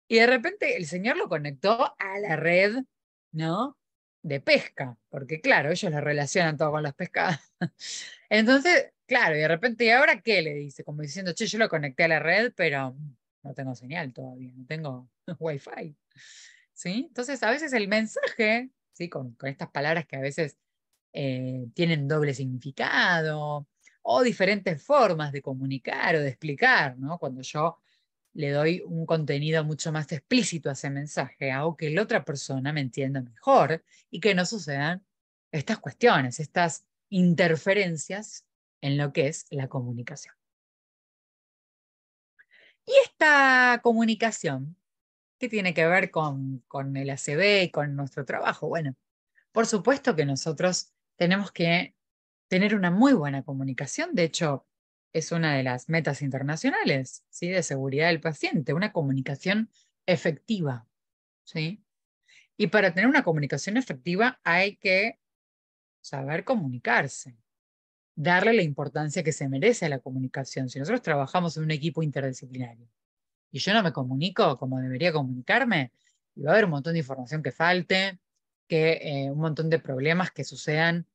Y de repente el señor lo conectó a la red, ¿no? De pesca, porque claro, ellos lo relacionan todo con los pescados. Entonces, claro, y de repente, ¿y ahora qué? Le dice, como diciendo, che, yo lo conecté a la red, pero no tengo señal todavía, no tengo wifi. ¿Sí? Entonces, a veces el mensaje, ¿sí? Con estas palabras que a veces tienen doble significado o diferentes formas de comunicar o de explicar, ¿no? Cuando yo le doy un contenido mucho más explícito a ese mensaje, hago que la otra persona me entienda mejor y que no sucedan estas cuestiones, estas interferencias en lo que es la comunicación. Y esta comunicación, ¿qué tiene que ver con el ACB y con nuestro trabajo? Bueno, por supuesto que nosotros tenemos que tener una muy buena comunicación. De hecho, es una de las metas internacionales, ¿sí? De seguridad del paciente, una comunicación efectiva, ¿sí? Y para tener una comunicación efectiva hay que saber comunicarse, darle la importancia que se merece a la comunicación. Si nosotros trabajamos en un equipo interdisciplinario y yo no me comunico como debería comunicarme, y va a haber un montón de información que falte, un montón de problemas que sucedan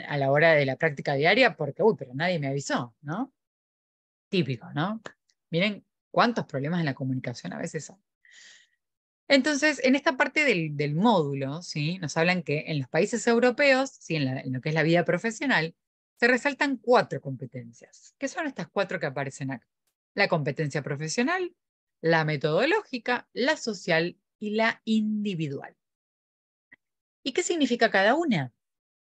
a la hora de la práctica diaria, porque, uy, pero nadie me avisó, ¿no? Típico, ¿no? Miren cuántos problemas en la comunicación a veces hay. Entonces, en esta parte del módulo, ¿sí? Nos hablan que en los países europeos, ¿sí? En lo que es la vida profesional, se resaltan 4 competencias. ¿Qué son estas 4 que aparecen acá? La competencia profesional, la metodológica, la social y la individual. ¿Y qué significa cada una?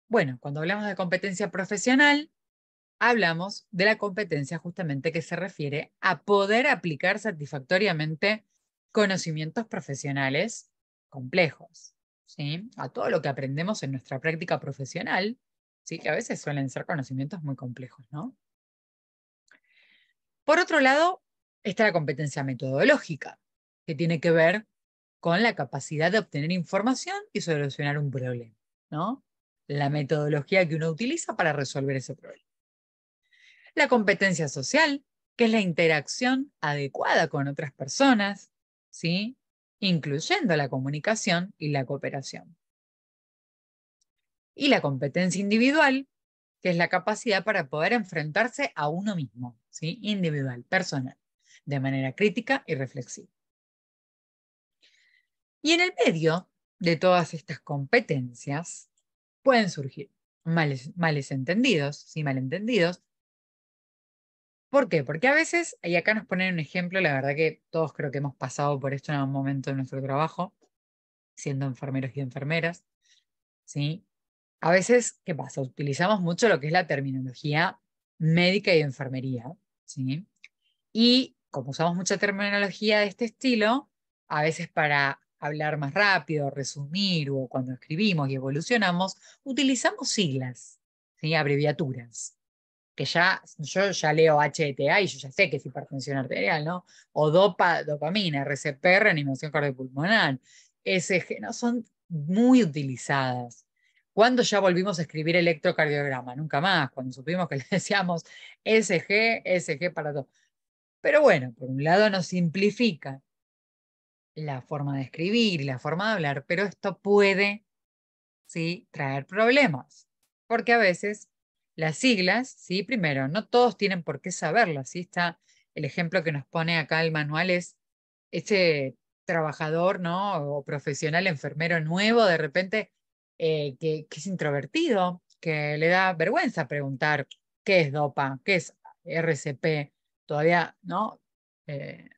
Bueno, cuando hablamos de competencia profesional, hablamos de la competencia justamente que se refiere a poder aplicar satisfactoriamente conocimientos profesionales complejos, ¿sí? A todo lo que aprendemos en nuestra práctica profesional, ¿sí? Que a veces suelen ser conocimientos muy complejos, ¿no? Por otro lado, está la competencia metodológica, que tiene que ver con la capacidad de obtener información y solucionar un problema, ¿no? La metodología que uno utiliza para resolver ese problema. La competencia social, que es la interacción adecuada con otras personas, ¿sí? Incluyendo la comunicación y la cooperación. Y la competencia individual, que es la capacidad para poder enfrentarse a uno mismo, ¿sí? Individual, personal, de manera crítica y reflexiva. Y en el medio de todas estas competencias pueden surgir males entendidos, ¿sí? Malentendidos. ¿Por qué? Porque a veces, y acá nos ponen un ejemplo, la verdad que todos creo que hemos pasado por esto en algún momento de nuestro trabajo, siendo enfermeros y enfermeras, ¿sí? A veces, ¿qué pasa? Utilizamos mucho lo que es la terminología médica y enfermería, ¿sí? Y como usamos mucha terminología de este estilo, a veces para hablar más rápido, resumir o cuando escribimos y evolucionamos, utilizamos siglas, ¿sí? Abreviaturas que yo ya leo HTA y yo ya sé que es hipertensión arterial, ¿no? O dopamina, RCP, reanimación cardiopulmonar, SG, ¿no? Son muy utilizadas. ¿Cuándo ya volvimos a escribir electrocardiograma? Nunca más, cuando supimos que le decíamos SG para todo. Pero bueno, por un lado nos simplifica la forma de escribir y la forma de hablar, pero esto puede, ¿sí? Traer problemas, porque a veces las siglas, ¿sí? Primero, no todos tienen por qué saberlas, ¿sí? Está el ejemplo que nos pone acá el manual es ese trabajador, ¿no? O profesional enfermero nuevo, de repente, que es introvertido, que le da vergüenza preguntar qué es DOPA, qué es RCP, todavía, ¿no? Eh,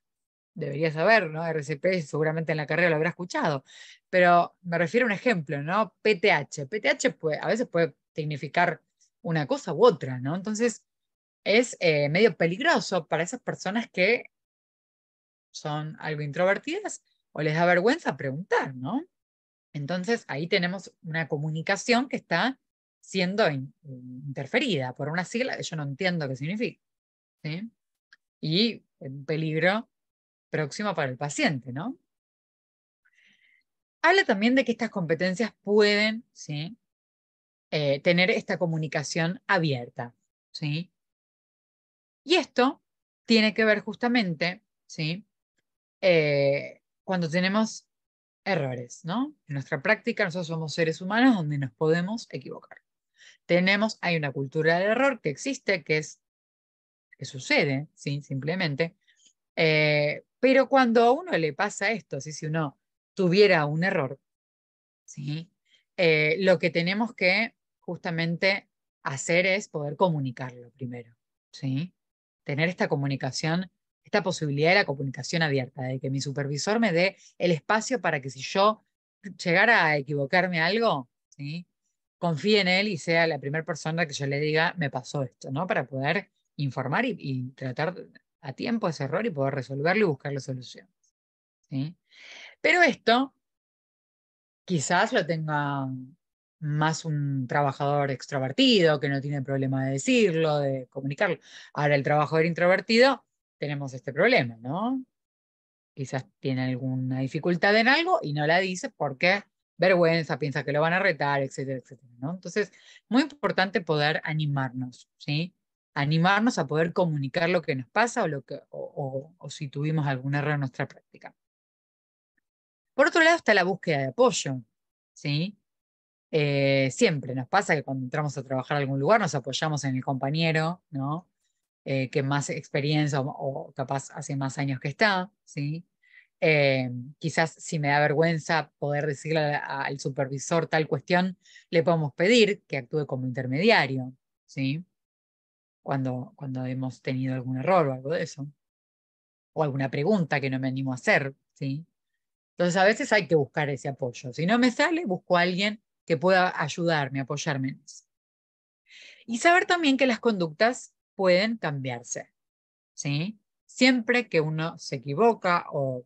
Debería saber, ¿no? RCP seguramente en la carrera lo habrá escuchado, pero me refiero a un ejemplo, ¿no? PTH. PTH a veces puede significar una cosa u otra, ¿no? Entonces es medio peligroso para esas personas que son algo introvertidas o les da vergüenza preguntar, ¿no? Entonces ahí tenemos una comunicación que está siendo interferida por una sigla que yo no entiendo qué significa, ¿sí? Y un peligro próximo para el paciente, ¿no? Habla también de que estas competencias pueden, ¿sí? Tener esta comunicación abierta, ¿sí? Y esto tiene que ver justamente, ¿sí? Cuando tenemos errores, ¿no? En nuestra práctica nosotros somos seres humanos donde nos podemos equivocar. Hay una cultura del error que existe, que sucede, ¿sí? Simplemente. Pero cuando a uno le pasa esto, ¿sí? Si uno tuviera un error, ¿sí? Lo que tenemos que justamente hacer es poder comunicarlo primero, ¿sí? Tener esta comunicación, esta posibilidad de la comunicación abierta, de que mi supervisor me dé el espacio para que si yo llegara a equivocarme algo, ¿sí? Confíe en él y sea la primera persona que yo le diga, me pasó esto, ¿no? Para poder informar y tratar a tiempo ese error y poder resolverlo y buscar la solución, ¿sí? Pero esto quizás lo tenga más un trabajador extrovertido que no tiene problema de decirlo, de comunicarlo. Ahora, el trabajador introvertido, tenemos este problema, ¿no? Quizás tiene alguna dificultad en algo y no la dice porque vergüenza, piensa que lo van a retar, etcétera, etcétera, ¿no? Entonces, muy importante poder animarnos, ¿sí? Animarnos a poder comunicar lo que nos pasa o si tuvimos algún error en nuestra práctica. Por otro lado está la búsqueda de apoyo, ¿sí? Siempre nos pasa que cuando entramos a trabajar en algún lugar nos apoyamos en el compañero, ¿no? Que más experiencia o capaz hace más años que está, ¿sí? Quizás si me da vergüenza poder decirle al supervisor tal cuestión, le podemos pedir que actúe como intermediario, ¿sí? Cuando hemos tenido algún error o algo de eso, o alguna pregunta que no me animo a hacer, ¿sí? Entonces a veces hay que buscar ese apoyo. Si no me sale, busco a alguien que pueda ayudarme, apoyarme en eso. Y saber también que las conductas pueden cambiarse, ¿sí? Siempre que uno se equivoca o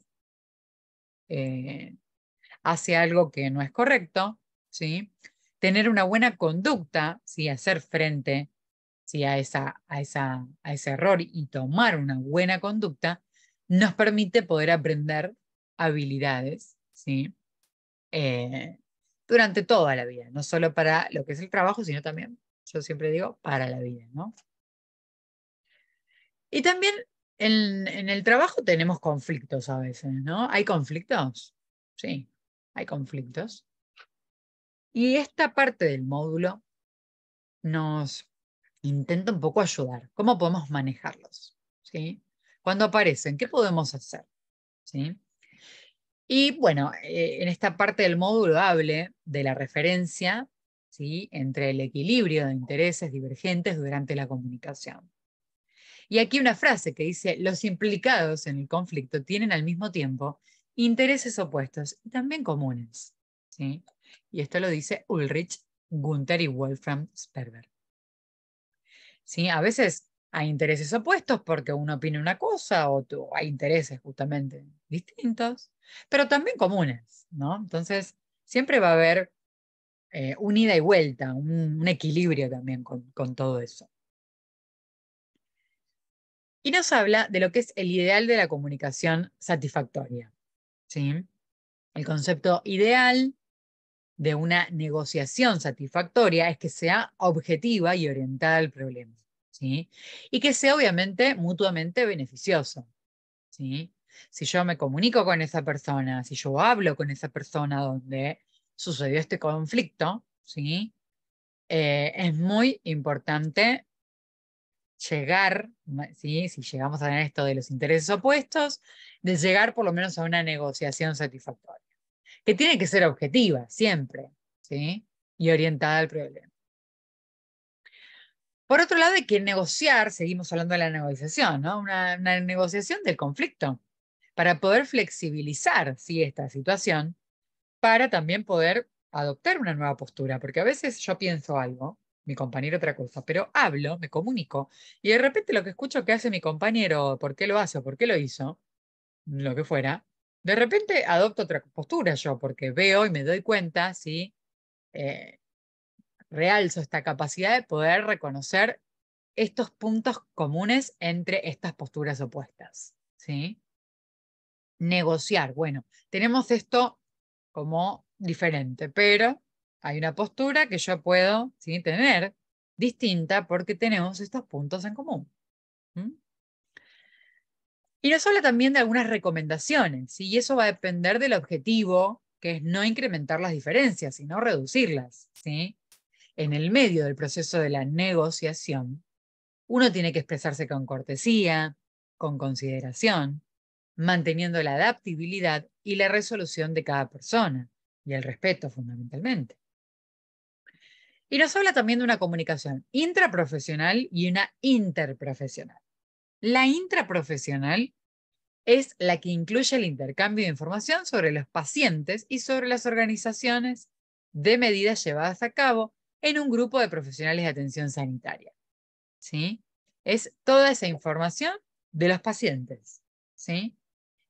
eh, hace algo que no es correcto, ¿sí? Tener una buena conducta, ¿sí? Hacer frente, ¿sí? a ese error y tomar una buena conducta nos permite poder aprender habilidades, ¿sí? eh, durante toda la vida, no solo para lo que es el trabajo, sino también, yo siempre digo, para la vida, ¿no? Y también en el trabajo tenemos conflictos a veces, ¿no? ¿Hay conflictos? Sí, hay conflictos. Y esta parte del módulo nos intenta un poco ayudar. ¿Cómo podemos manejarlos? ¿Sí? Cuando aparecen, ¿qué podemos hacer? ¿Sí? Y bueno, en esta parte del módulo hable de la referencia, ¿sí? Entre el equilibrio de intereses divergentes durante la comunicación. Y aquí una frase que dice, los implicados en el conflicto tienen al mismo tiempo intereses opuestos y también comunes, ¿sí? Y esto lo dice Ulrich, Gunther y Wolfram Sperber, ¿sí? A veces hay intereses opuestos porque uno opina una cosa o hay intereses justamente distintos, pero también comunes, ¿no? Entonces, siempre va a haber un ida y vuelta, un equilibrio también con todo eso. Y nos habla de lo que es el ideal de la comunicación satisfactoria, ¿sí? El concepto ideal de una negociación satisfactoria es que sea objetiva y orientada al problema, ¿sí? Y que sea obviamente mutuamente beneficioso, ¿sí? Si yo me comunico con esa persona, si yo hablo con esa persona donde sucedió este conflicto, ¿sí? es muy importante llegar, ¿sí? Si llegamos a tener esto de los intereses opuestos, de llegar por lo menos a una negociación satisfactoria, que tiene que ser objetiva, siempre, ¿sí? Y orientada al problema. Por otro lado, hay que negociar, seguimos hablando de la negociación, ¿no? Una negociación del conflicto, para poder flexibilizar, ¿sí? Esta situación, para también poder adoptar una nueva postura, porque a veces yo pienso algo, mi compañero otra cosa, pero hablo, me comunico, y de repente lo que escucho que hace mi compañero, por qué lo hace o por qué lo hizo, lo que fuera, de repente adopto otra postura yo, porque veo y me doy cuenta, ¿sí? Eh, realzo esta capacidad de poder reconocer estos puntos comunes entre estas posturas opuestas, ¿sí? Negociar, bueno, tenemos esto como diferente, pero hay una postura que yo puedo, ¿sí? tener distinta porque tenemos estos puntos en común. ¿Mm? Y nos habla también de algunas recomendaciones, ¿sí? Y eso va a depender del objetivo, que es no incrementar las diferencias, sino reducirlas, ¿sí? En el medio del proceso de la negociación, uno tiene que expresarse con cortesía, con consideración, manteniendo la adaptabilidad y la resolución de cada persona, y el respeto fundamentalmente. Y nos habla también de una comunicación intraprofesional y una interprofesional. La intraprofesional es la que incluye el intercambio de información sobre los pacientes y sobre las organizaciones de medidas llevadas a cabo en un grupo de profesionales de atención sanitaria. ¿Sí? Es toda esa información de los pacientes, ¿sí?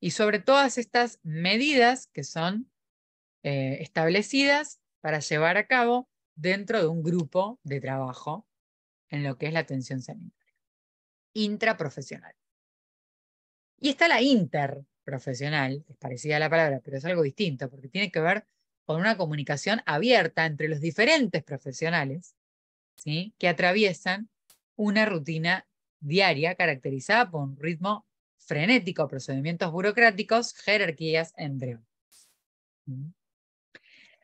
Y sobre todas estas medidas que son establecidas para llevar a cabo dentro de un grupo de trabajo en lo que es la atención sanitaria. Intraprofesional. Y está la interprofesional, es parecida a la palabra, pero es algo distinto, porque tiene que ver con una comunicación abierta entre los diferentes profesionales, ¿sí? Que atraviesan una rutina diaria caracterizada por un ritmo frenético, procedimientos burocráticos, jerarquías, entre otros.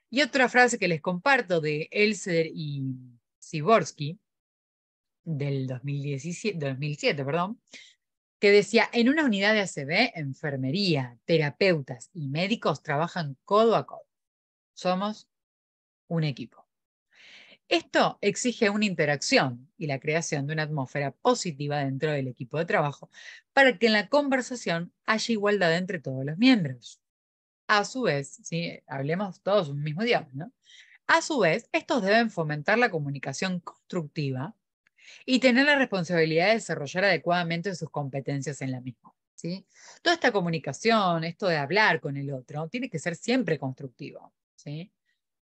Y otra frase que les comparto de Elser y Siborsky, del 2007, perdón, que decía, en una unidad de ACB, enfermería, terapeutas y médicos trabajan codo a codo. Somos un equipo. Esto exige una interacción y la creación de una atmósfera positiva dentro del equipo de trabajo para que en la conversación haya igualdad entre todos los miembros. A su vez, ¿sí? Hablemos todos un mismo idioma, ¿no? A su vez, estos deben fomentar la comunicación constructiva y tener la responsabilidad de desarrollar adecuadamente sus competencias en la misma. ¿Sí? Toda esta comunicación, esto de hablar con el otro, tiene que ser siempre constructivo. ¿Sí?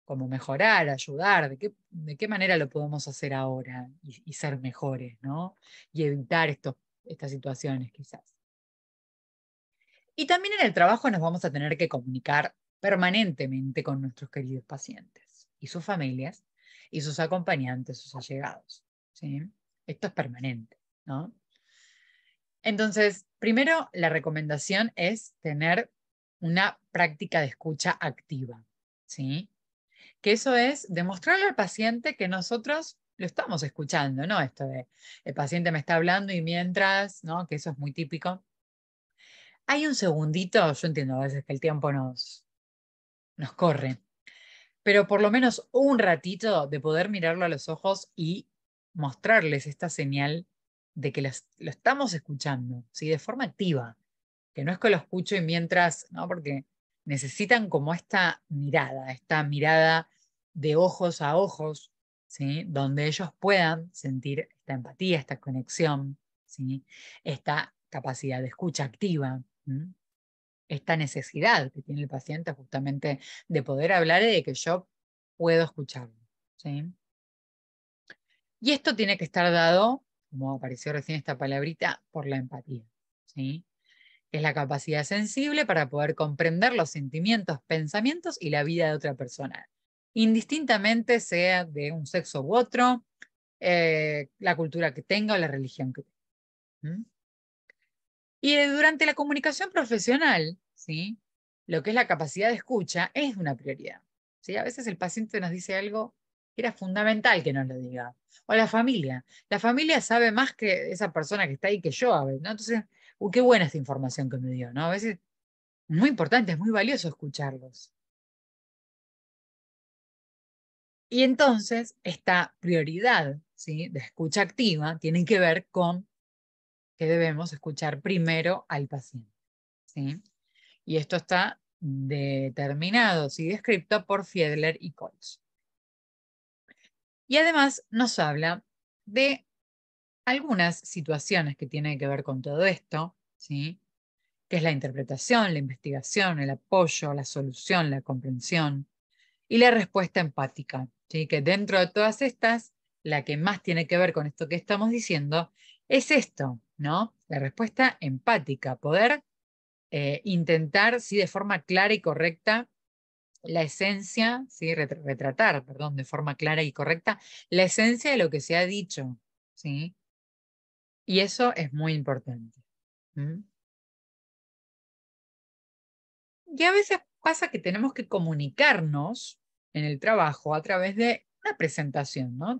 Como mejorar, ayudar, de qué manera lo podemos hacer ahora y ser mejores, ¿no? Y evitar estas situaciones quizás. Y también en el trabajo nos vamos a tener que comunicar permanentemente con nuestros queridos pacientes y sus familias y sus acompañantes, sus allegados. ¿Sí? Esto es permanente, ¿no? Entonces, primero, la recomendación es tener una práctica de escucha activa, ¿sí? Que eso es demostrarle al paciente que nosotros lo estamos escuchando, ¿no? Esto de el paciente me está hablando y mientras, ¿no? Que eso es muy típico. Hay un segundito, yo entiendo a veces que el tiempo nos corre, pero por lo menos un ratito de poder mirarlo a los ojos y mostrarles esta señal de que lo estamos escuchando, ¿sí? De forma activa, que no es que lo escucho y mientras, ¿no? Porque necesitan como esta mirada de ojos a ojos, ¿sí? Donde ellos puedan sentir esta empatía, esta conexión, ¿sí? Esta capacidad de escucha activa. ¿Sí? Esta necesidad que tiene el paciente justamente de poder hablar y de que yo puedo escucharlo. ¿Sí? Y esto tiene que estar dado, como apareció recién esta palabrita, por la empatía. ¿Sí? Es la capacidad sensible para poder comprender los sentimientos, pensamientos y la vida de otra persona, indistintamente sea de un sexo u otro, la cultura que tenga o la religión que tenga. ¿Mm? Y durante la comunicación profesional, ¿sí? Lo que es la capacidad de escucha es una prioridad. ¿Sí? A veces el paciente nos dice algo Era fundamental que nos lo diga. O la familia. La familia sabe más que esa persona que está ahí que yo, a veces, ¿no? Entonces, qué buena esta información que me dio, ¿no? A veces es muy importante, es muy valioso escucharlos. Y entonces, esta prioridad, ¿sí?, de escucha activa tiene que ver con que debemos escuchar primero al paciente, ¿sí? Y esto está determinado, ¿sí?, descrito por Fiedler y Colts. Y además nos habla de algunas situaciones que tienen que ver con todo esto, ¿sí?, que es la interpretación, la investigación, el apoyo, la solución, la comprensión y la respuesta empática, ¿sí?, que dentro de todas estas, la que más tiene que ver con esto que estamos diciendo es esto, ¿no? La respuesta empática, poder intentar, sí, de forma clara y correcta, la esencia, ¿sí?, retratar, perdón, de forma clara y correcta, la esencia de lo que se ha dicho, ¿sí? Y eso es muy importante. ¿Mm? Y a veces pasa que tenemos que comunicarnos en el trabajo a través de una presentación, ¿no?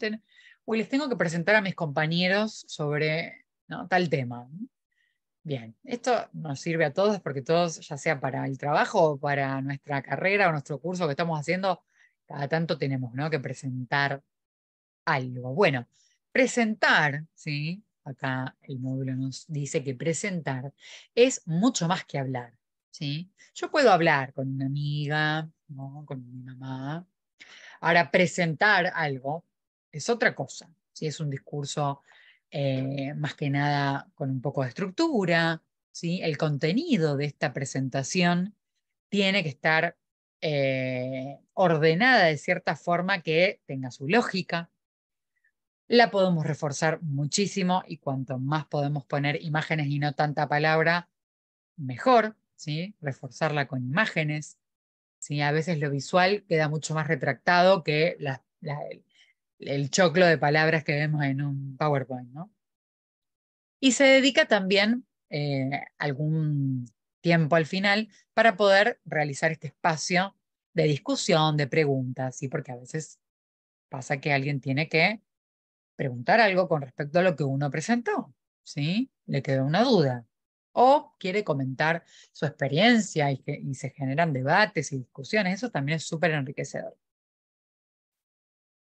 Uy, les tengo que presentar a mis compañeros sobre, ¿no?, tal tema. Bien, esto nos sirve a todos porque todos, ya sea para el trabajo o para nuestra carrera o nuestro curso que estamos haciendo, cada tanto tenemos, ¿no?, que presentar algo. Bueno, presentar, ¿sí? Acá el módulo nos dice que presentar es mucho más que hablar, ¿sí? Yo puedo hablar con una amiga, ¿no?, con mi mamá. Ahora, presentar algo es otra cosa, ¿sí? Es un discurso más que nada con un poco de estructura, ¿sí? El contenido de esta presentación tiene que estar ordenada de cierta forma que tenga su lógica. La podemos reforzar muchísimo y cuanto más podemos poner imágenes y no tanta palabra, mejor, ¿sí? Reforzarla con imágenes, ¿sí? A veces lo visual queda mucho más retractado que el choclo de palabras que vemos en un PowerPoint, ¿no? Y se dedica también algún tiempo al final para poder realizar este espacio de discusión, de preguntas, ¿sí? Porque a veces pasa que alguien tiene que preguntar algo con respecto a lo que uno presentó, ¿sí? Le quedó una duda. O quiere comentar su experiencia y se generan debates y discusiones. Eso también es súper enriquecedor.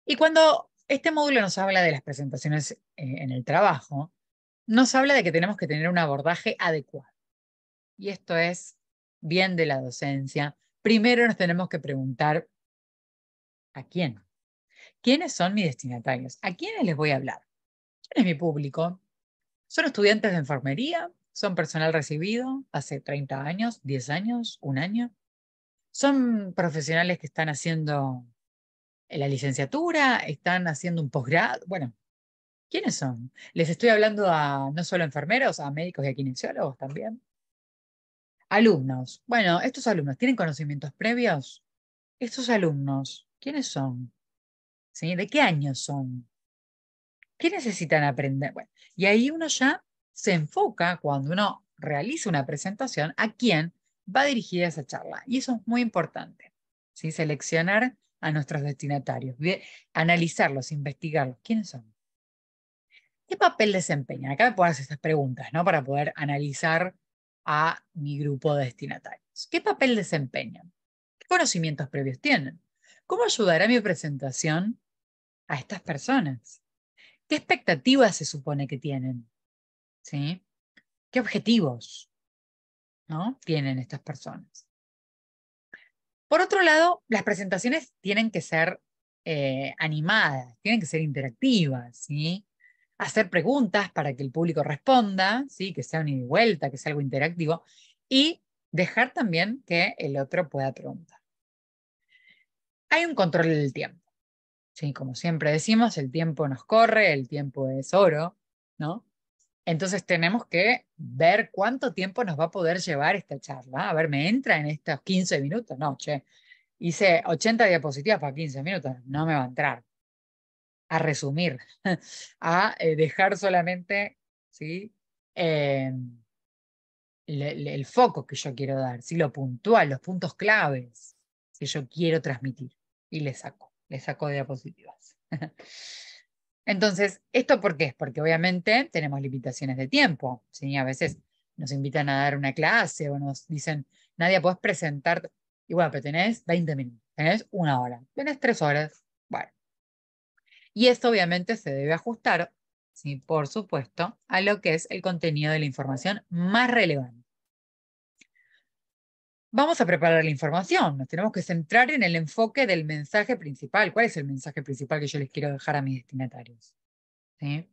Y cuando este módulo nos habla de las presentaciones en el trabajo, nos habla de que tenemos que tener un abordaje adecuado. Y esto es bien de la docencia. Primero nos tenemos que preguntar, ¿a quién? ¿Quiénes son mis destinatarios? ¿A quiénes les voy a hablar? ¿Quién es mi público? ¿Son estudiantes de enfermería? ¿Son personal recibido hace 30 años, 10 años, un año? ¿Son profesionales que están haciendo la licenciatura? ¿Están haciendo un posgrado? Bueno, ¿quiénes son? Les estoy hablando a no solo enfermeros, a médicos y a kinesiólogos también. Alumnos. Bueno, estos alumnos tienen conocimientos previos. Estos alumnos, ¿quiénes son? ¿Sí? ¿De qué años son? ¿Qué necesitan aprender? Bueno, y ahí uno ya se enfoca cuando uno realiza una presentación a quién va dirigida esa charla. Y eso es muy importante, ¿sí? Seleccionar a nuestros destinatarios, analizarlos, investigarlos. ¿Quiénes son? ¿Qué papel desempeñan? Acá me puedo hacer estas preguntas, ¿no? Para poder analizar a mi grupo de destinatarios. ¿Qué papel desempeñan? ¿Qué conocimientos previos tienen? ¿Cómo ayudará mi presentación a estas personas? ¿Qué expectativas se supone que tienen? ¿Sí? ¿Qué objetivos, ¿no?, tienen estas personas? Por otro lado, las presentaciones tienen que ser animadas, tienen que ser interactivas, ¿sí? Hacer preguntas para que el público responda, ¿sí? Que sea un ida y vuelta, que sea algo interactivo, y dejar también que el otro pueda preguntar. Hay un control del tiempo, ¿sí? Como siempre decimos, el tiempo nos corre, el tiempo es oro, ¿no? Entonces tenemos que ver cuánto tiempo nos va a poder llevar esta charla. A ver, ¿me entra en estos 15 minutos? No, che, hice 80 diapositivas para 15 minutos, no me va a entrar. A resumir, a dejar solamente, ¿sí?, eh, el foco que yo quiero dar, ¿sí?, lo puntual, los puntos claves que yo quiero transmitir y le saco. le saco diapositivas. Entonces, ¿esto por qué? Es porque obviamente tenemos limitaciones de tiempo, ¿sí? A veces nos invitan a dar una clase o nos dicen, Nadia, podés presentar, y bueno, pero tenés 20 minutos, tenés 1 hora, tenés 3 horas, bueno. Y esto obviamente se debe ajustar, ¿sí? Por supuesto, a lo que es el contenido de la información más relevante. Vamos a preparar la información, nos tenemos que centrar en el enfoque del mensaje principal. ¿Cuál es el mensaje principal que yo les quiero dejar a mis destinatarios? ¿Sí?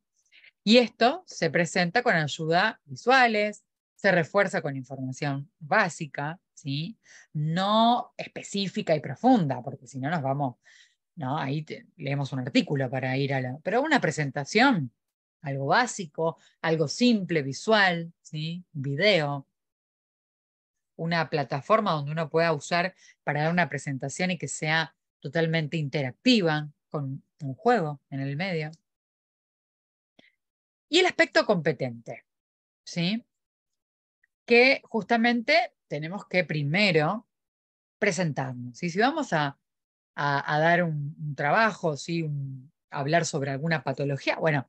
Y esto se presenta con ayuda visuales, se refuerza con información básica, ¿sí? No específica y profunda, porque si no nos vamos, ¿no? Ahí leemos un artículo para ir a la... Pero una presentación, algo básico, algo simple, visual, ¿sí? Video, una plataforma donde uno pueda usar para dar una presentación y que sea totalmente interactiva, con un juego en el medio. Y el aspecto competente, ¿sí? Que justamente tenemos que primero presentarnos. ¿Sí? Si vamos a dar un trabajo, ¿sí? Hablar sobre alguna patología, bueno,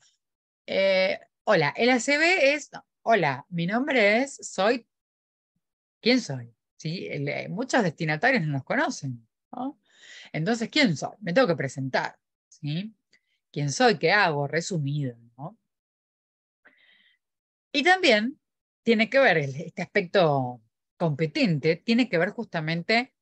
hola, el ACV es, no, hola, mi nombre es, soy, ¿quién soy? ¿Sí? Muchos destinatarios no nos conocen, ¿no? Entonces, ¿quién soy? Me tengo que presentar, ¿sí? ¿Quién soy? ¿Qué hago? Resumido, ¿no? Y también tiene que ver este aspecto competente, tiene que ver justamente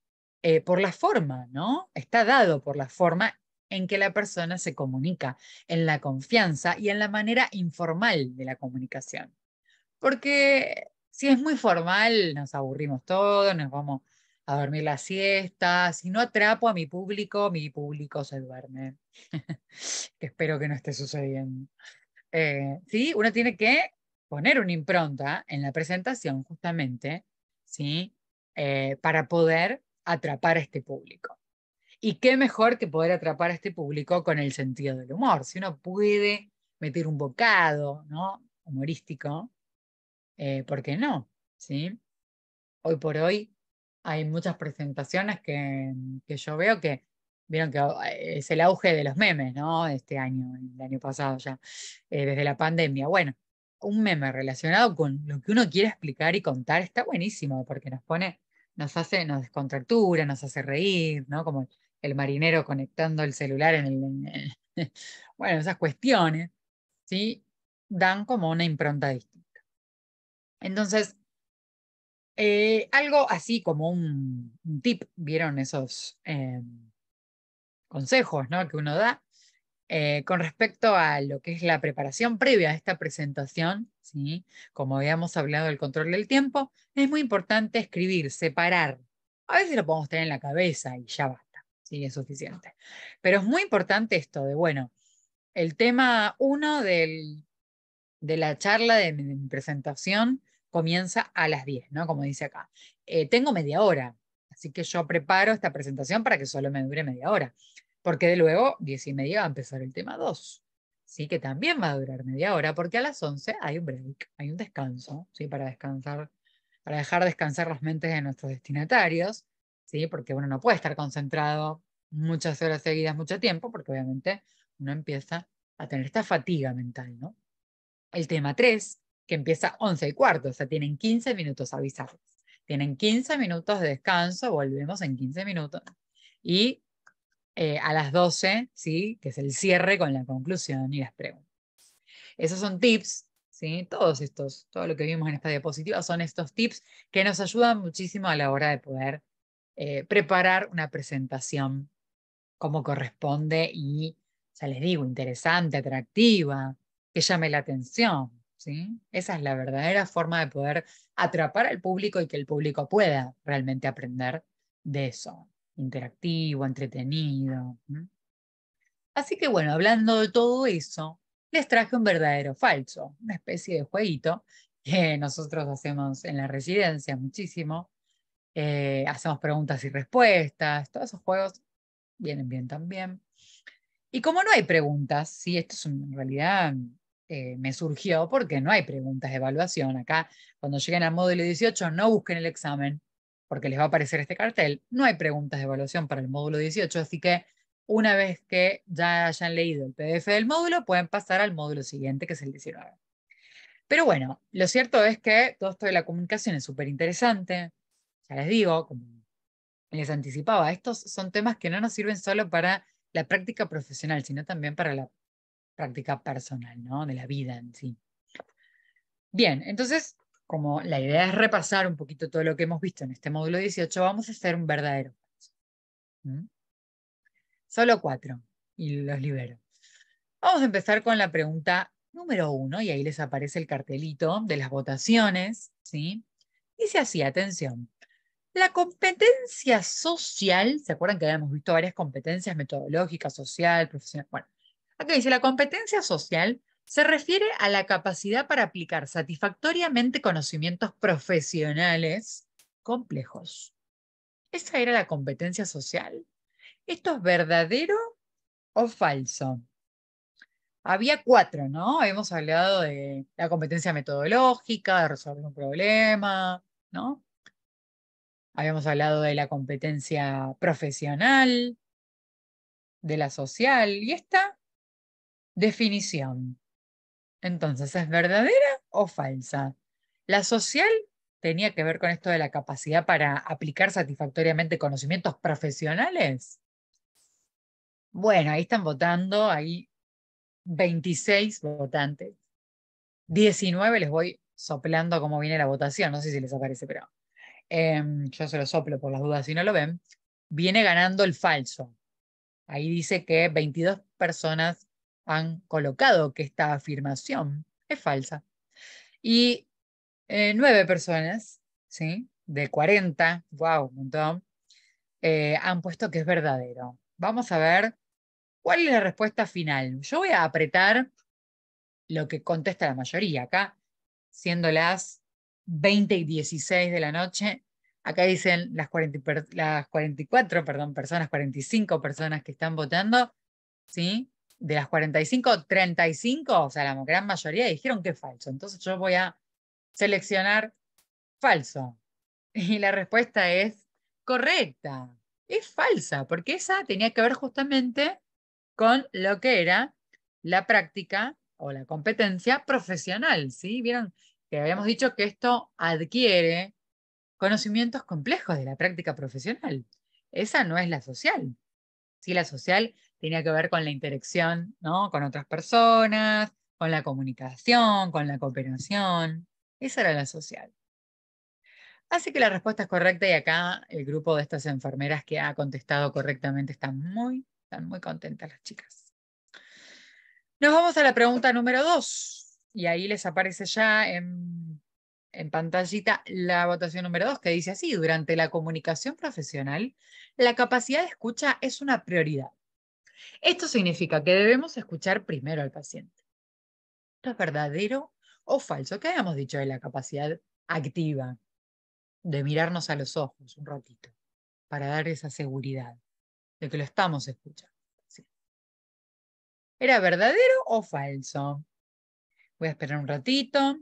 por la forma, ¿no? Está dado por la forma en que la persona se comunica, en la confianza y en la manera informal de la comunicación. Porque si es muy formal, nos aburrimos todos, nos vamos a dormir la siesta. Si no atrapo a mi público se duerme. Que espero que no esté sucediendo. Sí, uno tiene que poner una impronta en la presentación justamente, ¿sí? Para poder atrapar a este público. Y qué mejor que poder atrapar a este público con el sentido del humor. Si uno puede meter un bocado, ¿no? Humorístico, ¿por qué no? ¿Sí? Hoy por hoy hay muchas presentaciones que yo veo que, vieron que es el auge de los memes, ¿no? Este año, el año pasado ya, desde la pandemia. Bueno, un meme relacionado con lo que uno quiere explicar y contar está buenísimo porque nos pone, nos descontractura, nos hace reír, ¿no? Como el marinero conectando el celular bueno, esas cuestiones, ¿sí? Dan como una impronta distinta. Entonces, algo así como un tip, ¿vieron esos consejos, ¿no? Que uno da con respecto a lo que es la preparación previa a esta presentación, ¿sí? Como habíamos hablado del control del tiempo, es muy importante escribir, separar. A veces lo podemos tener en la cabeza y ya basta, ¿sí? Es suficiente. Pero es muy importante esto de, bueno, el tema uno de la charla de mi presentación comienza a las 10, ¿no? Como dice acá. Tengo media hora, así que yo preparo esta presentación para que solo me dure media hora, porque de luego 10:30 va a empezar el tema 2, ¿sí? Que también va a durar media hora, porque a las 11 hay un break, hay un descanso, ¿sí? Para descansar, para dejar descansar las mentes de nuestros destinatarios, ¿sí? Porque uno no puede estar concentrado muchas horas seguidas, mucho tiempo, porque obviamente uno empieza a tener esta fatiga mental, ¿no? El tema 3 que empieza 11:15, o sea, tienen 15 minutos avisados. Tienen 15 minutos de descanso, volvemos en 15 minutos. Y a las 12, ¿sí? Que es el cierre con la conclusión y las preguntas. Esos son tips, ¿sí? Todos estos, todo lo que vimos en esta diapositiva son estos tips que nos ayudan muchísimo a la hora de poder preparar una presentación como corresponde y, ya les digo, interesante, atractiva, que llame la atención, ¿sí? Esa es la verdadera forma de poder atrapar al público y que el público pueda realmente aprender de eso, interactivo, entretenido. Así que bueno, hablando de todo eso, les traje un verdadero o falso, una especie de jueguito que nosotros hacemos en la residencia muchísimo. Hacemos preguntas y respuestas, todos esos juegos vienen bien también. Y como no hay preguntas, sí, esto es en realidad me surgió porque no hay preguntas de evaluación. Acá, cuando lleguen al módulo 18, no busquen el examen, porque les va a aparecer este cartel. No hay preguntas de evaluación para el módulo 18, así que una vez que ya hayan leído el PDF del módulo, pueden pasar al módulo siguiente, que es el 19. Pero bueno, lo cierto es que todo esto de la comunicación es súper interesante. Ya les digo, como les anticipaba, estos son temas que no nos sirven solo para la práctica profesional, sino también para la práctica personal, ¿no? De la vida en sí. Bien, entonces, como la idea es repasar un poquito todo lo que hemos visto en este módulo 18, vamos a hacer un verdadero. ¿Mm? Solo 4 y los libero. Vamos a empezar con la pregunta número 1 y ahí les aparece el cartelito de las votaciones, ¿sí? Dice así, atención. La competencia social, ¿se acuerdan que habíamos visto varias competencias metodológicas, social, profesional? Bueno, acá dice, la competencia social se refiere a la capacidad para aplicar satisfactoriamente conocimientos profesionales complejos. ¿Esa era la competencia social? ¿Esto es verdadero o falso? Había 4, ¿no? Habíamos hablado de la competencia metodológica, de resolver un problema, ¿no? Habíamos hablado de la competencia profesional, de la social, y esta definición. Entonces, ¿es verdadera o falsa? La social tenía que ver con esto de la capacidad para aplicar satisfactoriamente conocimientos profesionales. Bueno, ahí están votando, hay 26 votantes. 19 les voy soplando cómo viene la votación, no sé si les aparece, pero yo se lo soplo por las dudas si no lo ven. Viene ganando el falso. Ahí dice que 22 personas han colocado que esta afirmación es falsa. Y 9 personas, ¿sí? De 40, wow, un montón, han puesto que es verdadero. Vamos a ver cuál es la respuesta final. Yo voy a apretar lo que contesta la mayoría. Acá, siendo las 20:16 de la noche, acá dicen las 44, perdón, personas, 45 personas que están votando, ¿sí? De las 45, 35, o sea, la gran mayoría dijeron que es falso. Entonces yo voy a seleccionar falso. Y la respuesta es correcta. Es falsa, porque esa tenía que ver justamente con lo que era la práctica o la competencia profesional, ¿sí? Vieron que habíamos dicho que esto adquiere conocimientos complejos de la práctica profesional. Esa no es la social. Sí, la social tenía que ver con la interacción, ¿no? Con otras personas, con la comunicación, con la cooperación. Esa era la social. Así que la respuesta es correcta y acá el grupo de estas enfermeras que ha contestado correctamente están muy contentas las chicas. Nos vamos a la pregunta número 2 y ahí les aparece ya en pantallita la votación número 2 que dice así, durante la comunicación profesional, la capacidad de escucha es una prioridad. Esto significa que debemos escuchar primero al paciente. ¿Esto es verdadero o falso? ¿Qué habíamos dicho de la capacidad activa de mirarnos a los ojos un ratito para dar esa seguridad de que lo estamos escuchando? ¿Sí? ¿Era verdadero o falso? Voy a esperar un ratito,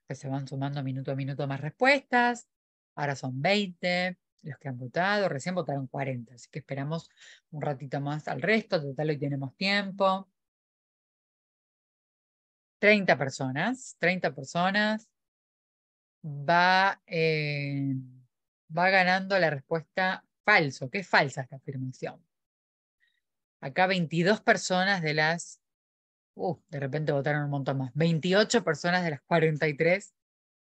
que se van sumando minuto a minuto más respuestas. Ahora son 20 los que han votado, recién votaron 40, así que esperamos un ratito más al resto, total hoy tenemos tiempo. 30 personas, va, va ganando la respuesta falso, que es falsa esta afirmación. Acá 22 personas de las, de repente votaron un montón más, 28 personas de las 43.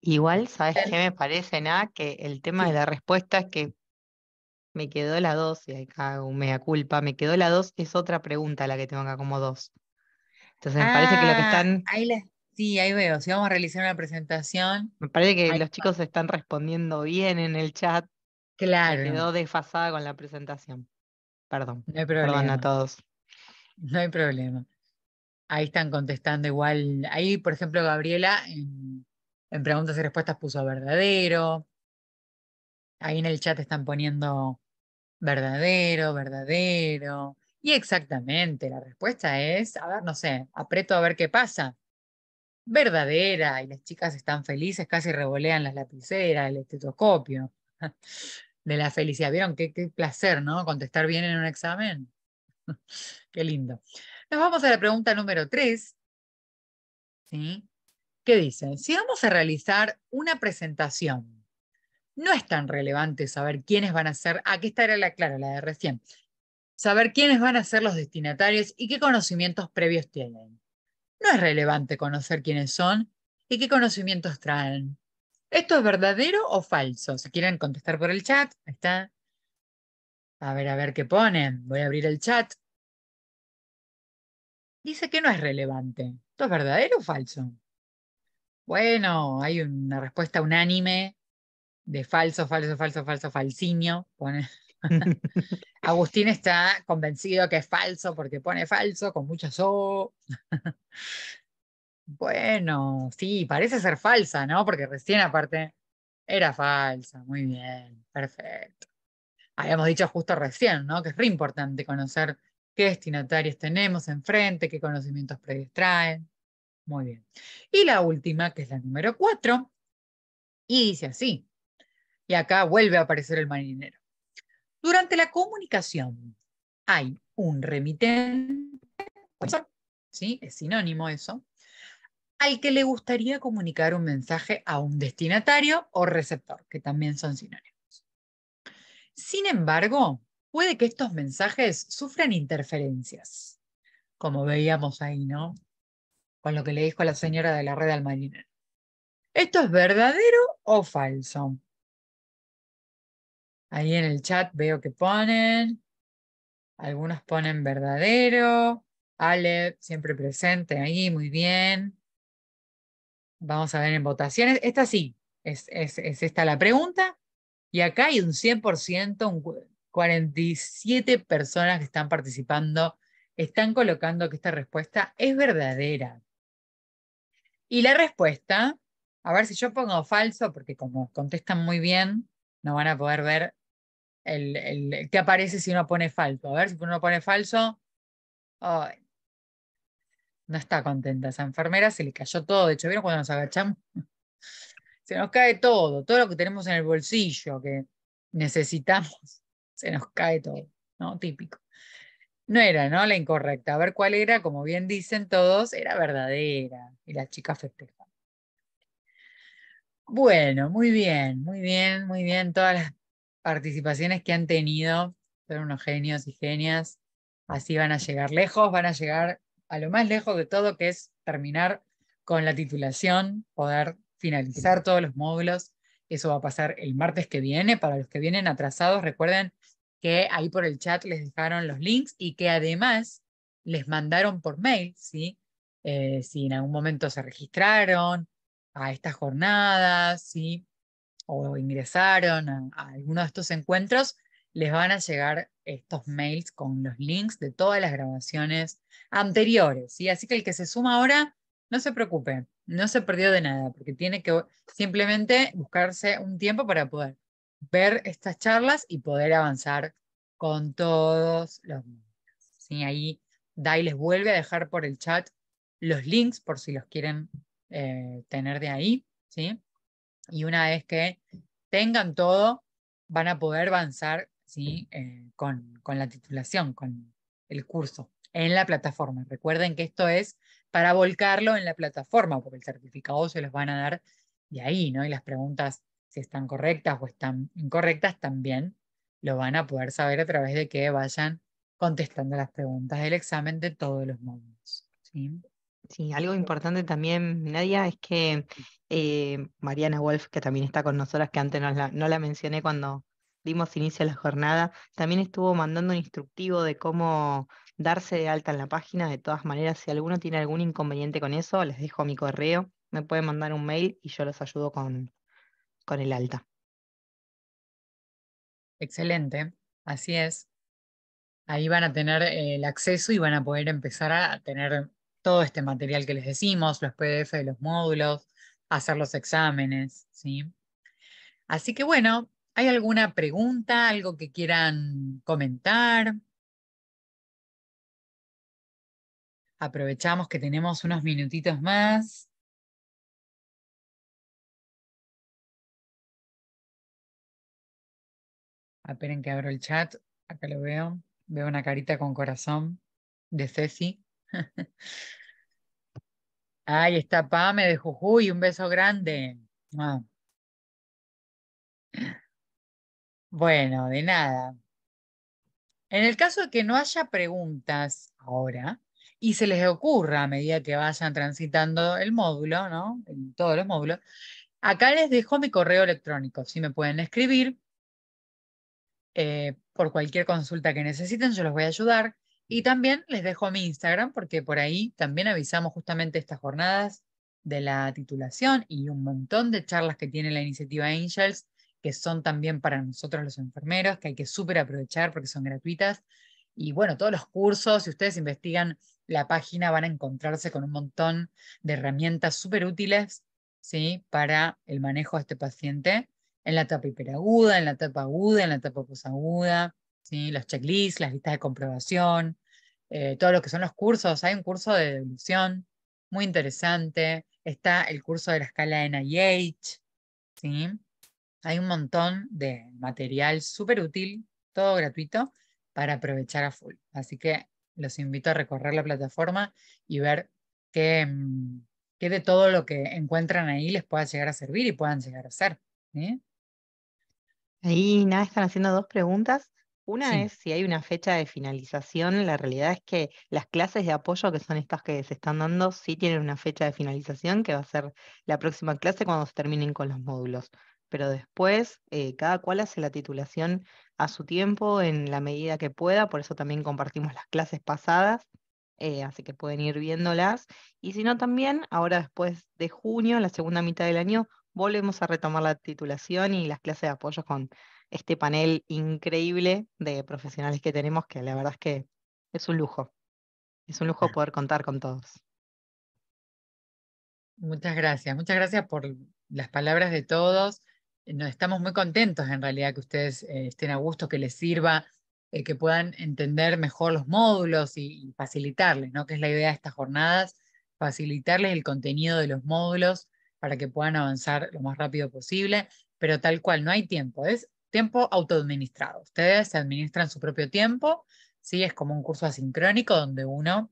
Igual, ¿sabes qué me parece, nada? Que el tema de Sí. la respuesta es que me quedó la 2 y acá hago un mea culpa, me quedó la 2 es otra pregunta la que tengo acá como 2. Entonces Ah, sí, ahí veo. Si vamos a realizar una presentación, me parece que ahí los va. chicos están respondiendo bien en el chat, me Claro, quedó desfasada con la presentación. Perdón, no hay perdón a problema, todos. no hay problema. Ahí están contestando igual. Ahí, por ejemplo, Gabriela en preguntas y respuestas puso verdadero. Ahí en el chat están poniendo verdadero, verdadero. Y exactamente, la respuesta es, a ver, no sé, aprieto a ver qué pasa. Verdadera, y las chicas están felices, casi revolean las lapiceras, el estetoscopio. De la felicidad. ¿Vieron qué placer, ¿no? Contestar bien en un examen. Qué lindo. Nos vamos a la pregunta número 3, ¿sí? ¿Qué dice? Si vamos a realizar una presentación, no es tan relevante saber quiénes van a ser, aquí esta era la clara, la de recién, saber quiénes van a ser los destinatarios y qué conocimientos previos tienen. No es relevante conocer quiénes son y qué conocimientos traen. ¿Esto es verdadero o falso? Si quieren contestar por el chat, ahí está. A ver qué ponen. Voy a abrir el chat. Dice que no es relevante. ¿Esto es verdadero o falso? Bueno, hay una respuesta unánime de falso, falso, falso, falso, falsinio. Pone. Agustín está convencido que es falso porque pone falso con muchas O. Bueno, sí, parece ser falsa, ¿no? Porque recién aparte era falsa. Muy bien, perfecto. Habíamos dicho justo recién, ¿no? Que es re importante conocer qué destinatarios tenemos enfrente, qué conocimientos previos traen. Muy bien. Y la última, que es la número 4, y dice así, y acá vuelve a aparecer el marinero. Durante la comunicación hay un remitente, ¿sí? Es sinónimo eso, al que le gustaría comunicar un mensaje a un destinatario o receptor, que también son sinónimos. Sin embargo, puede que estos mensajes sufran interferencias, como veíamos ahí, ¿no? Con lo que le dijo la señora de la red al marinero. ¿Esto es verdadero o falso? Ahí en el chat veo que ponen, algunos ponen verdadero, Ale siempre presente ahí, muy bien. Vamos a ver en votaciones. Esta sí, es esta la pregunta. Y acá hay un 100%, 47 personas que están participando, están colocando que esta respuesta es verdadera. Y la respuesta, a ver si yo pongo falso, porque como contestan muy bien, no van a poder ver qué aparece si uno pone falso. A ver si uno pone falso. Ay, no está contenta esa enfermera, se le cayó todo. De hecho, ¿vieron cuando nos agachamos? Se nos cae todo lo que tenemos en el bolsillo que necesitamos, se nos cae todo, ¿no? Típico. No era, ¿no? La incorrecta. A ver cuál era, como bien dicen todos, era verdadera. Y la chica festeja. Bueno, muy bien, muy bien, muy bien. Todas las participaciones que han tenido son unos genios y genias. Así van a llegar lejos, van a llegar a lo más lejos de todo, que es terminar con la titulación, poder finalizar todos los módulos. Eso va a pasar el martes que viene. Para los que vienen atrasados, recuerden que ahí por el chat les dejaron los links y que además les mandaron por mail, ¿sí? Si en algún momento se registraron a estas jornadas, ¿sí? O ingresaron a alguno de estos encuentros, les van a llegar estos mails con los links de todas las grabaciones anteriores, ¿sí? Así que el que se suma ahora, no se preocupe, no se perdió de nada, porque tiene que simplemente buscarse un tiempo para poder ver estas charlas y poder avanzar con todos los módulos, ¿sí? Ahí Dai les vuelve a dejar por el chat los links por si los quieren tener de ahí, ¿sí? Y una vez que tengan todo, van a poder avanzar, ¿sí? Con la titulación, con el curso en la plataforma. Recuerden que esto es para volcarlo en la plataforma, porque el certificado se los van a dar de ahí, ¿no? Y las preguntas, si están correctas o están incorrectas, también lo van a poder saber a través de que vayan contestando las preguntas del examen de todos los módulos, ¿sí? Sí, algo importante también, Nadia, es que Mariana Wolf, que también está con nosotras, que antes no la mencioné cuando dimos inicio a la jornada, también estuvo mandando un instructivo de cómo darse de alta en la página. De todas maneras, si alguno tiene algún inconveniente con eso, les dejo mi correo, me pueden mandar un mail y yo los ayudo con el alta. Excelente, así es. Ahí van a tener el acceso y van a poder empezar a tener todo este material que les decimos, los PDF de los módulos, hacer los exámenes, ¿sí? Así que bueno, ¿hay alguna pregunta, algo que quieran comentar? Aprovechamos que tenemos unos minutitos más. Esperen que abro el chat, acá lo veo. Veo una carita con corazón de Ceci. Ahí está Pame de Jujuy, un beso grande. Ah, bueno, de nada. En el caso de que no haya preguntas ahora y se les ocurra a medida que vayan transitando el módulo, ¿no? En todos los módulos, acá les dejo mi correo electrónico. Si me pueden escribir por cualquier consulta que necesiten, yo los voy a ayudar. Y también les dejo mi Instagram porque por ahí también avisamos justamente estas jornadas de la titulación y un montón de charlas que tiene la iniciativa Angels, que son también para nosotros los enfermeros, que hay que súper aprovechar porque son gratuitas. Y bueno, todos los cursos, si ustedes investigan la página, van a encontrarse con un montón de herramientas súper útiles, ¿sí? Para el manejo de este paciente en la etapa hiperaguda, en la etapa aguda, en la etapa posaguda, ¿sí? Los checklists, las listas de comprobación, todo lo que son los cursos. Hay un curso de devolución muy interesante, está el curso de la escala NIH, ¿sí? Hay un montón de material súper útil, todo gratuito, para aprovechar a full. Así que los invito a recorrer la plataforma y ver qué, qué de todo lo que encuentran ahí les pueda llegar a servir y puedan llegar a hacer. ¿Sí? Ahí nada, están haciendo dos preguntas. Una Sí. es si hay una fecha de finalización. La realidad es que las clases de apoyo, que son estas que se están dando, sí tienen una fecha de finalización, que va a ser la próxima clase cuando se terminen con los módulos. Pero después, cada cual hace la titulación a su tiempo, en la medida que pueda. Por eso también compartimos las clases pasadas, así que pueden ir viéndolas. Y si no, también, ahora después de junio, la segunda mitad del año, volvemos a retomar la titulación y las clases de apoyo con este panel increíble de profesionales que tenemos, que la verdad es que es un lujo. Es un lujo poder contar con todos. Muchas gracias por las palabras de todos. Nos estamos muy contentos en realidad que ustedes estén a gusto, que les sirva, que puedan entender mejor los módulos y facilitarles, ¿no? Que es la idea de estas jornadas, facilitarles el contenido de los módulos para que puedan avanzar lo más rápido posible, pero tal cual, no hay tiempo, es tiempo autoadministrado. Ustedes se administran su propio tiempo, ¿sí? Es como un curso asincrónico donde uno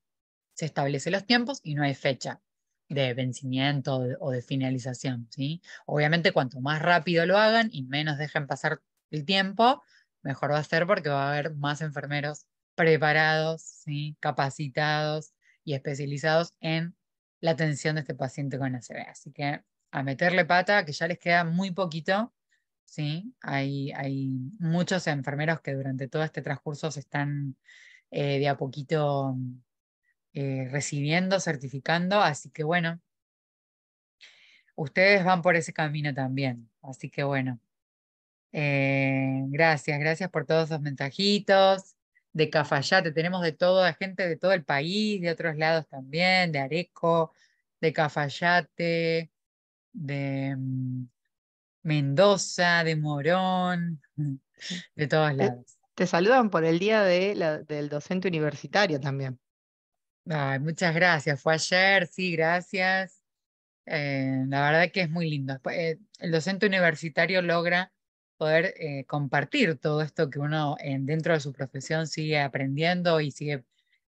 se establece los tiempos y no hay fecha de vencimiento o de finalización, ¿sí? Obviamente, cuanto más rápido lo hagan y menos dejen pasar el tiempo, mejor va a ser porque va a haber más enfermeros preparados, ¿sí? Capacitados y especializados en la atención de este paciente con ACV. Así que a meterle pata, que ya les queda muy poquito, ¿sí? Hay muchos enfermeros que durante todo este transcurso se están de a poquito recibiendo, certificando, así que bueno, ustedes van por ese camino también, así que bueno, gracias por todos esos mensajitos. De Cafayate, tenemos de toda gente de todo el país, de otros lados también, de Areco, de Cafayate, de Mendoza, de Morón, de todos Te, lados. te saludan por el día del docente universitario también. Ay, muchas gracias, fue ayer, sí, gracias. La verdad que es muy lindo. El docente universitario logra poder compartir todo esto que uno dentro de su profesión sigue aprendiendo y sigue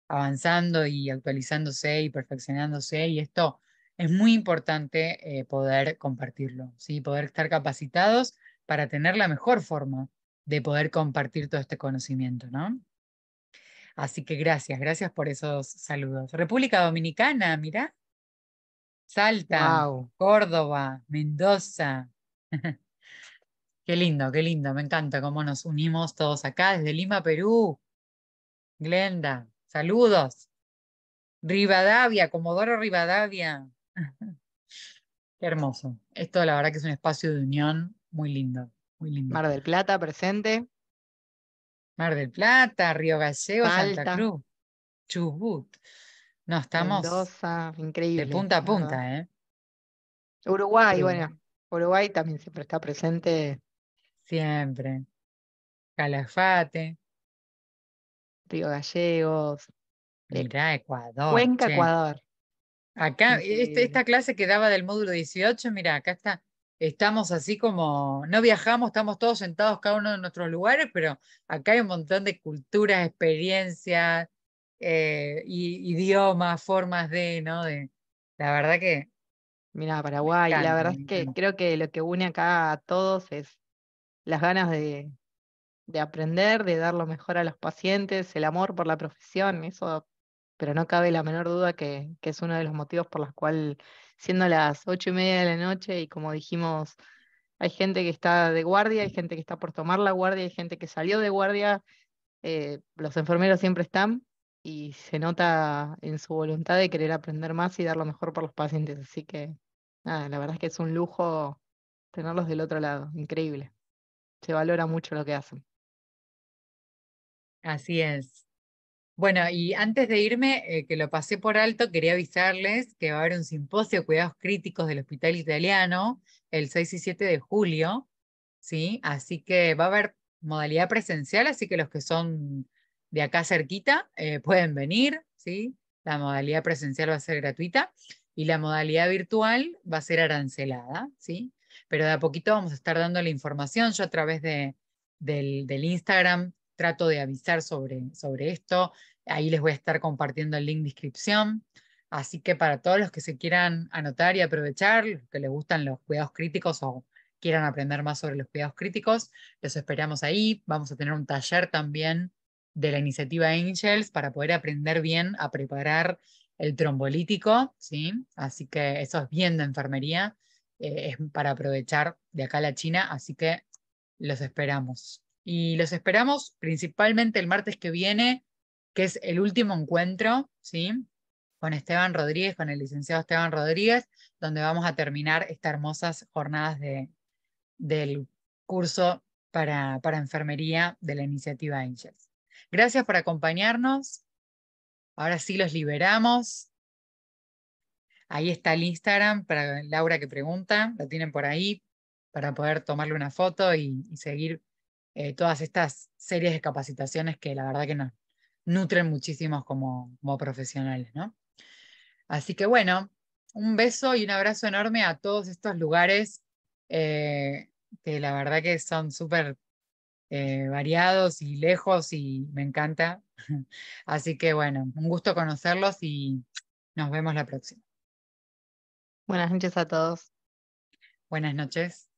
avanzando y actualizándose y perfeccionándose. Y esto es muy importante poder compartirlo, ¿sí? Poder estar capacitados para tener la mejor forma de poder compartir todo este conocimiento, ¿no? Así que gracias por esos saludos. República Dominicana, mira. Salta, Wow. Córdoba, Mendoza. Qué lindo, me encanta cómo nos unimos todos acá desde Lima, Perú. Glenda, saludos. Rivadavia, Comodoro Rivadavia. Qué hermoso. Esto la verdad que es un espacio de unión muy lindo, muy lindo. Mar del Plata presente. Mar del Plata, Río Gallegos, Santa Salta, Cruz, Chubut. No, estamos Mendoza, de increíble, punta a la verdad. punta, ¿eh? Uruguay, Uruguay, bueno, Uruguay también siempre está presente. siempre. Calafate, Río Gallegos, eh, mirá, Ecuador, Cuenca, che. Ecuador, Acá, increíble. esta clase que daba del módulo 18, mira, acá está estamos así como, no viajamos, estamos todos sentados cada uno en nuestros lugares, pero acá hay un montón de culturas, experiencias, idiomas, formas de, ¿no? La verdad que Mira, me Paraguay, la encanta, verdad me es que encanta. creo que lo que une acá a todos es las ganas de aprender, de dar lo mejor a los pacientes, el amor por la profesión, eso, pero no cabe la menor duda que es uno de los motivos por los cuales, siendo las 8:30 de la noche y como dijimos, hay gente que está de guardia, hay gente que está por tomar la guardia, hay gente que salió de guardia, los enfermeros siempre están y se nota en su voluntad de querer aprender más y dar lo mejor por los pacientes, así que nada, la verdad es que es un lujo tenerlos del otro lado, increíble, se valora mucho lo que hacen. Así es. Bueno, y antes de irme, que lo pasé por alto, quería avisarles que va a haber un simposio de cuidados críticos del Hospital Italiano el 6 y 7 de julio, ¿sí? Así que va a haber modalidad presencial, así que los que son de acá cerquita pueden venir, ¿sí? La modalidad presencial va a ser gratuita y la modalidad virtual va a ser arancelada, ¿sí? Pero de a poquito vamos a estar dando la información. Yo a través del Instagram trato de avisar sobre esto. Ahí les voy a estar compartiendo el link de inscripción. Así que para todos los que se quieran anotar y aprovechar, los que les gustan los cuidados críticos o quieran aprender más sobre los cuidados críticos, los esperamos ahí. Vamos a tener un taller también de la iniciativa Angels para poder aprender bien a preparar el trombolítico, ¿sí? Así que eso es bien de enfermería, es para aprovechar de acá a la China, así que los esperamos. Y los esperamos principalmente el martes que viene, que es el último encuentro, ¿sí? Con Esteban Rodríguez, con el licenciado Esteban Rodríguez, donde vamos a terminar estas hermosas jornadas del curso para enfermería de la iniciativa Angels. Gracias por acompañarnos. Ahora sí los liberamos. Ahí está el Instagram para Laura que pregunta, lo tienen por ahí para poder tomarle una foto y seguir todas estas series de capacitaciones que la verdad que nos nutren muchísimo como profesionales, ¿no? Así que bueno, un beso y un abrazo enorme a todos estos lugares eh, que la verdad que son súper variados y lejos y me encanta. Así que bueno, un gusto conocerlos y nos vemos la próxima. Buenas noches a todos. Buenas noches.